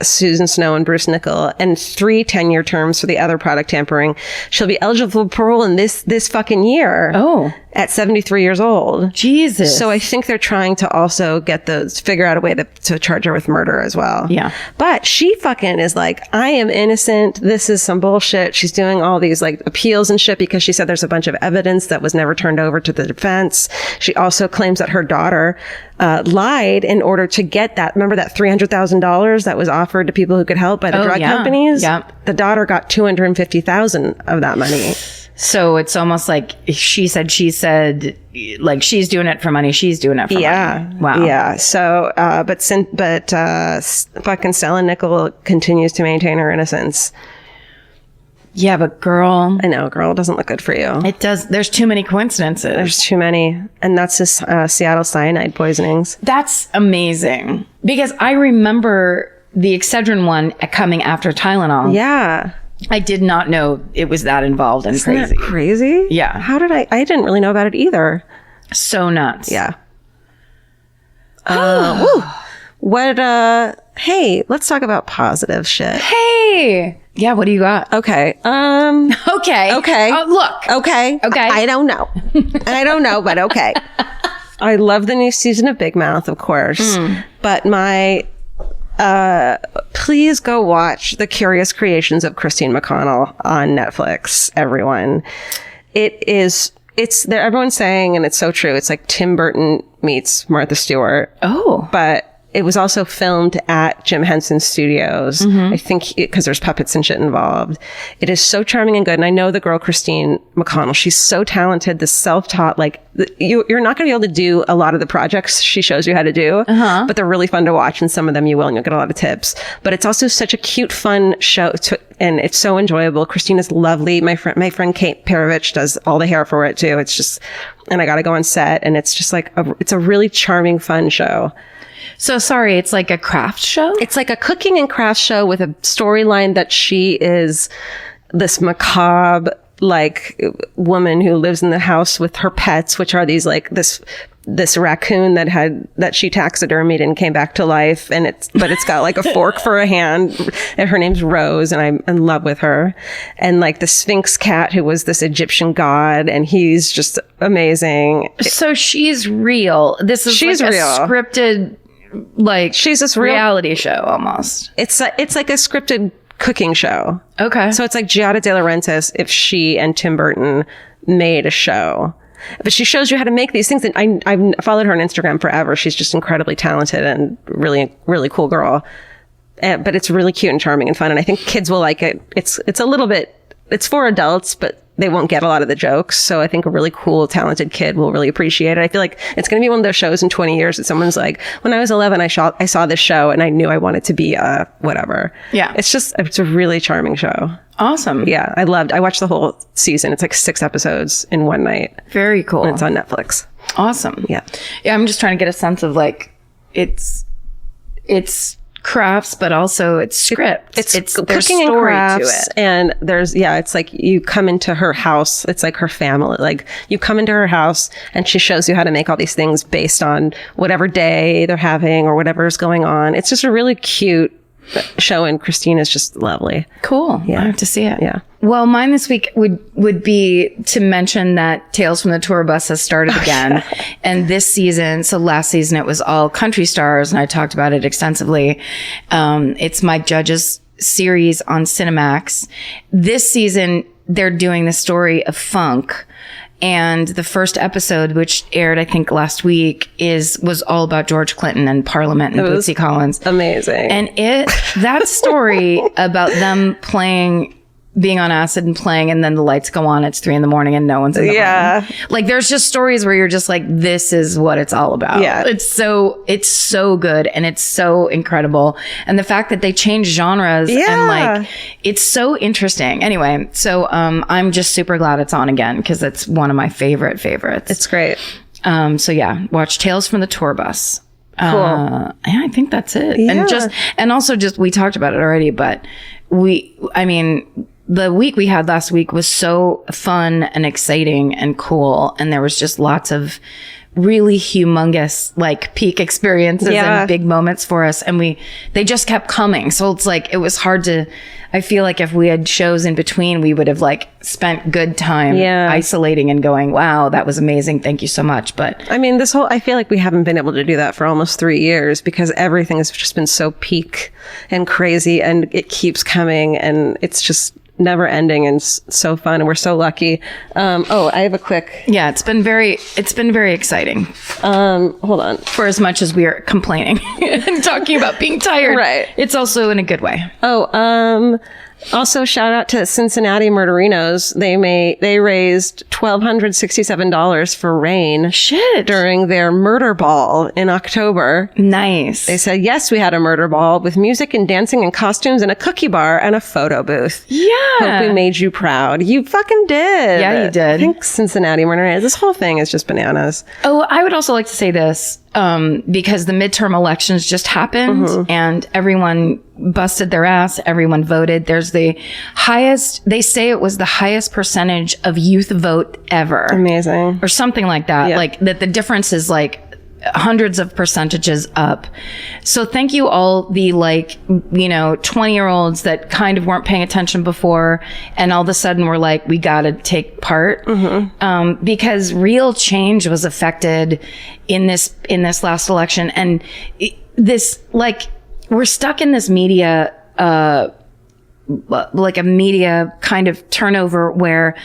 [SPEAKER 3] Susan Snow and Bruce Nichols, and 3 10-year terms for the other product tampering. She'll be eligible for parole in this fucking year.
[SPEAKER 2] Oh.
[SPEAKER 3] At 73 years old.
[SPEAKER 2] Jesus.
[SPEAKER 3] So I think they're trying to also figure out a way to charge her with murder as well.
[SPEAKER 2] Yeah.
[SPEAKER 3] But she fucking is like, I am innocent. This is some bullshit. She's doing all these like appeals and shit because she said there's a bunch of evidence that was never turned over to the defense. She also claims that her daughter lied in order to get that. Remember that $300,000 that was offered to people who could help by the drug companies?
[SPEAKER 2] Yeah.
[SPEAKER 3] The daughter got $250,000 of that money.
[SPEAKER 2] So it's almost like she said, like she's doing it for money. She's doing it for money. Wow.
[SPEAKER 3] Yeah. So, but fucking Stella Nichols continues to maintain her innocence.
[SPEAKER 2] Yeah, but girl.
[SPEAKER 3] I know, girl, it doesn't look good for you.
[SPEAKER 2] It does. There's too many coincidences.
[SPEAKER 3] There's too many. And that's just Seattle cyanide poisonings.
[SPEAKER 2] That's amazing. Because I remember the Excedrin one coming after Tylenol.
[SPEAKER 3] Yeah.
[SPEAKER 2] I did not know it was that involved and
[SPEAKER 3] Isn't
[SPEAKER 2] crazy.
[SPEAKER 3] that crazy?
[SPEAKER 2] Yeah.
[SPEAKER 3] How did I didn't really know about it either.
[SPEAKER 2] So nuts.
[SPEAKER 3] Yeah. Hey, let's talk about positive shit.
[SPEAKER 2] Hey. Yeah, what do you got?
[SPEAKER 3] Okay.
[SPEAKER 2] Okay.
[SPEAKER 3] Okay.
[SPEAKER 2] Look.
[SPEAKER 3] Okay.
[SPEAKER 2] Okay.
[SPEAKER 3] I don't know. I don't know, but okay. I love the new season of Big Mouth, of course. But please go watch The Curious Creations of Christine McConnell on Netflix, everyone. It's there. Everyone's saying, and it's so true. It's like Tim Burton meets Martha Stewart.
[SPEAKER 2] Oh.
[SPEAKER 3] But it was also filmed at Jim Henson's studios. I think because there's puppets and shit involved. It is so charming and good. And I know the girl, Christine McConnell, she's so talented, this self-taught, like you're not going to be able to do a lot of the projects she shows you how to do, but they're really fun to watch. And some of them you will, and you'll get a lot of tips. But it's also such a cute, fun show and it's so enjoyable. Christine is lovely. My friend Kate Perovich does all the hair for it too. It's just, and I got to go on set and it's just like, it's a really charming, fun show.
[SPEAKER 2] So sorry, it's like a craft show?
[SPEAKER 3] It's like a cooking and craft show with a storyline that she is this macabre, like, woman who lives in the house with her pets, which are these, like, this raccoon that she taxidermied and came back to life. But it's got like a fork for a hand, and her name's Rose, and I'm in love with her. And like the Sphinx cat, who was this Egyptian god, and he's just amazing.
[SPEAKER 2] So she's real. She's like real. A scripted, like, she's this reality show almost.
[SPEAKER 3] It's like a scripted cooking show.
[SPEAKER 2] Okay.
[SPEAKER 3] So it's like Giada De Laurentiis if she and Tim Burton made a show. But she shows you how to make these things. And I've followed her on Instagram forever. She's just incredibly talented and really, really cool girl. But it's really cute and charming and fun. And I think kids will like it. It's a little bit, it's for adults, but they won't get a lot of the jokes. So I think a really cool, talented kid will really appreciate it. I feel like it's going to be one of those shows in 20 years that someone's like, when I was 11, I saw this show and I knew I wanted to be whatever.
[SPEAKER 2] Yeah.
[SPEAKER 3] It's a really charming show.
[SPEAKER 2] Awesome.
[SPEAKER 3] Yeah. I watched the whole season. It's like 6 episodes in one night.
[SPEAKER 2] Very cool.
[SPEAKER 3] And it's on Netflix.
[SPEAKER 2] Awesome.
[SPEAKER 3] Yeah.
[SPEAKER 2] Yeah. I'm just trying to get a sense of like, it's crafts, but also it's script.
[SPEAKER 3] It's cooking and crafts, to it. And it's like you come into her house. It's like her family. Like you come into her house and she shows you how to make all these things based on whatever day they're having or whatever's going on. It's just a really cute show, and Christine is just lovely.
[SPEAKER 2] Cool. Yeah. I have to see it.
[SPEAKER 3] Yeah.
[SPEAKER 2] Well, mine this week would be to mention that Tales from the Tour Bus has started again. And this season, so last season it was all country stars, and I talked about it extensively. It's Mike Judge's series on Cinemax. This season, they're doing the story of funk. And the first episode, which aired, I think, last week, was all about George Clinton and Parliament and Bootsy Collins.
[SPEAKER 3] Amazing.
[SPEAKER 2] And that story about them being on acid and playing, and then the lights go on, it's 3 a.m. and no one's in the room. Like, there's just stories where you're just like, this is what it's all about.
[SPEAKER 3] Yeah.
[SPEAKER 2] It's so good, and it's so incredible. And the fact that they change genres and like, it's so interesting. Anyway, so I'm just super glad it's on again, because it's one of my favorites.
[SPEAKER 3] It's great.
[SPEAKER 2] So yeah, watch Tales from the Tour Bus.
[SPEAKER 3] Cool.
[SPEAKER 2] Yeah, I think that's it.
[SPEAKER 3] Yeah.
[SPEAKER 2] And also we talked about it already, but the week we had last week was so fun and exciting and cool. And there was just lots of really humongous, like, peak experiences and big moments for us. And they just kept coming. So it's like, it was hard I feel like if we had shows in between, we would have like spent good time isolating and going, wow, that was amazing. Thank you so much. But
[SPEAKER 3] I feel like we haven't been able to do that for almost 3 years, because everything has just been so peak and crazy, and it keeps coming, and it's just never ending and so fun, and we're so lucky. I have a quick.
[SPEAKER 2] Yeah, it's been very exciting.
[SPEAKER 3] Hold on.
[SPEAKER 2] For as much as we are complaining and talking about being tired,
[SPEAKER 3] right?
[SPEAKER 2] It's also in a good way.
[SPEAKER 3] Also, shout out to Cincinnati Murderinos. They raised $1,267 for RAIN during their murder ball in October.
[SPEAKER 2] Nice.
[SPEAKER 3] They said, yes, we had a murder ball with music and dancing and costumes and a cookie bar and a photo booth.
[SPEAKER 2] Yeah.
[SPEAKER 3] Hope we made you proud. You fucking did.
[SPEAKER 2] Yeah, you did.
[SPEAKER 3] I think Cincinnati Murderinos. This whole thing is just bananas.
[SPEAKER 2] Oh, I would also like to say this, because the midterm elections just happened and everyone busted their ass. Everyone voted. There's the highest, they say it was the highest percentage of youth vote ever.
[SPEAKER 3] Amazing.
[SPEAKER 2] Or something like that.
[SPEAKER 3] Yeah.
[SPEAKER 2] Like that the difference is like hundreds of percentages up. So thank you all the 20-year-olds that kind of weren't paying attention before, and all of a sudden we're like, we got to take part, because real change was affected in this last election. And we're stuck in this media, like a media kind of turnover where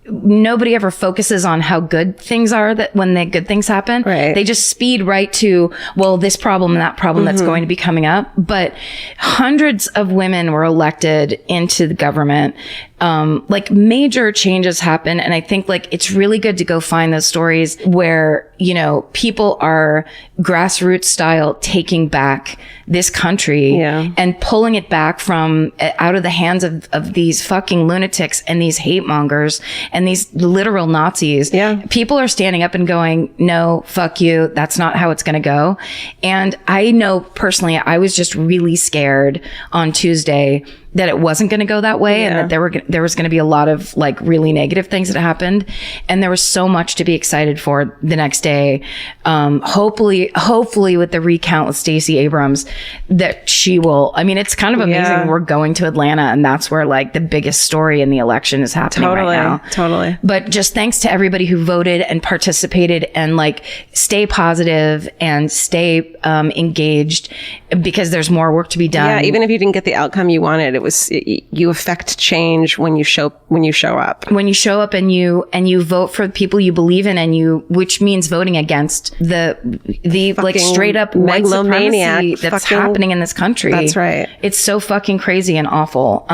[SPEAKER 2] nobody ever focuses on how good things are, that when the good things happen,
[SPEAKER 3] Right.
[SPEAKER 2] they just speed right to, well, this problem and that problem that's going to be coming up. But hundreds of women were elected into the government. Like major changes happen. And I think like it's really good to go find those stories where, you know, people are grassroots style taking back this country and pulling it back from out of the hands of these fucking lunatics and these hate mongers and these literal Nazis.
[SPEAKER 3] Yeah.
[SPEAKER 2] People are standing up and going, no, fuck you. That's not how it's going to go. And I know personally, I was just really scared on Tuesday that it wasn't going to go that way and that there was going to be a lot of like really negative things that happened. And there was so much to be excited for the next day. Hopefully with the recount with Stacey Abrams, that she will, I mean, it's kind of amazing.
[SPEAKER 3] Yeah.
[SPEAKER 2] We're going to Atlanta and that's where like the biggest story in the election is happening right now.
[SPEAKER 3] Totally.
[SPEAKER 2] But just thanks to everybody who voted and participated and like stay positive and stay engaged because there's more work to be done.
[SPEAKER 3] Yeah, even if you didn't get the outcome you wanted, you affect change when you show up.
[SPEAKER 2] When you show up and you vote for the people you believe in, and which means voting against the like straight up white supremacy that's happening in this country.
[SPEAKER 3] That's right.
[SPEAKER 2] It's so fucking crazy and awful.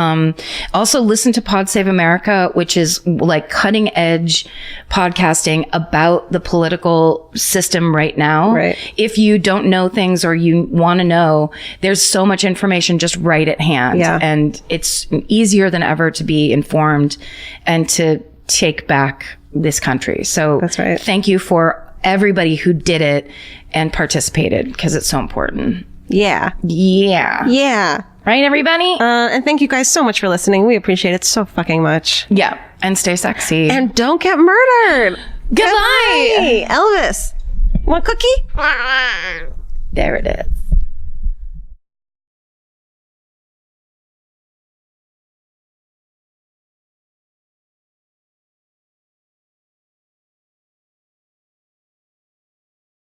[SPEAKER 2] Also listen to Pod Save America, which is like cutting edge podcasting about the political system right now.
[SPEAKER 3] Right.
[SPEAKER 2] If you don't know things or you want to know, there's so much information just right at hand.
[SPEAKER 3] Yeah.
[SPEAKER 2] And it's easier than ever to be informed and to take back this country. So
[SPEAKER 3] that's right.
[SPEAKER 2] Thank you for everybody who did it and participated because it's so important.
[SPEAKER 3] Yeah.
[SPEAKER 2] Right, everybody?
[SPEAKER 3] And thank you guys so much for listening. We appreciate it so fucking much.
[SPEAKER 2] Yeah. And stay sexy.
[SPEAKER 3] And don't get murdered.
[SPEAKER 2] Goodbye.
[SPEAKER 3] Elvis. Want a cookie?
[SPEAKER 2] There it is.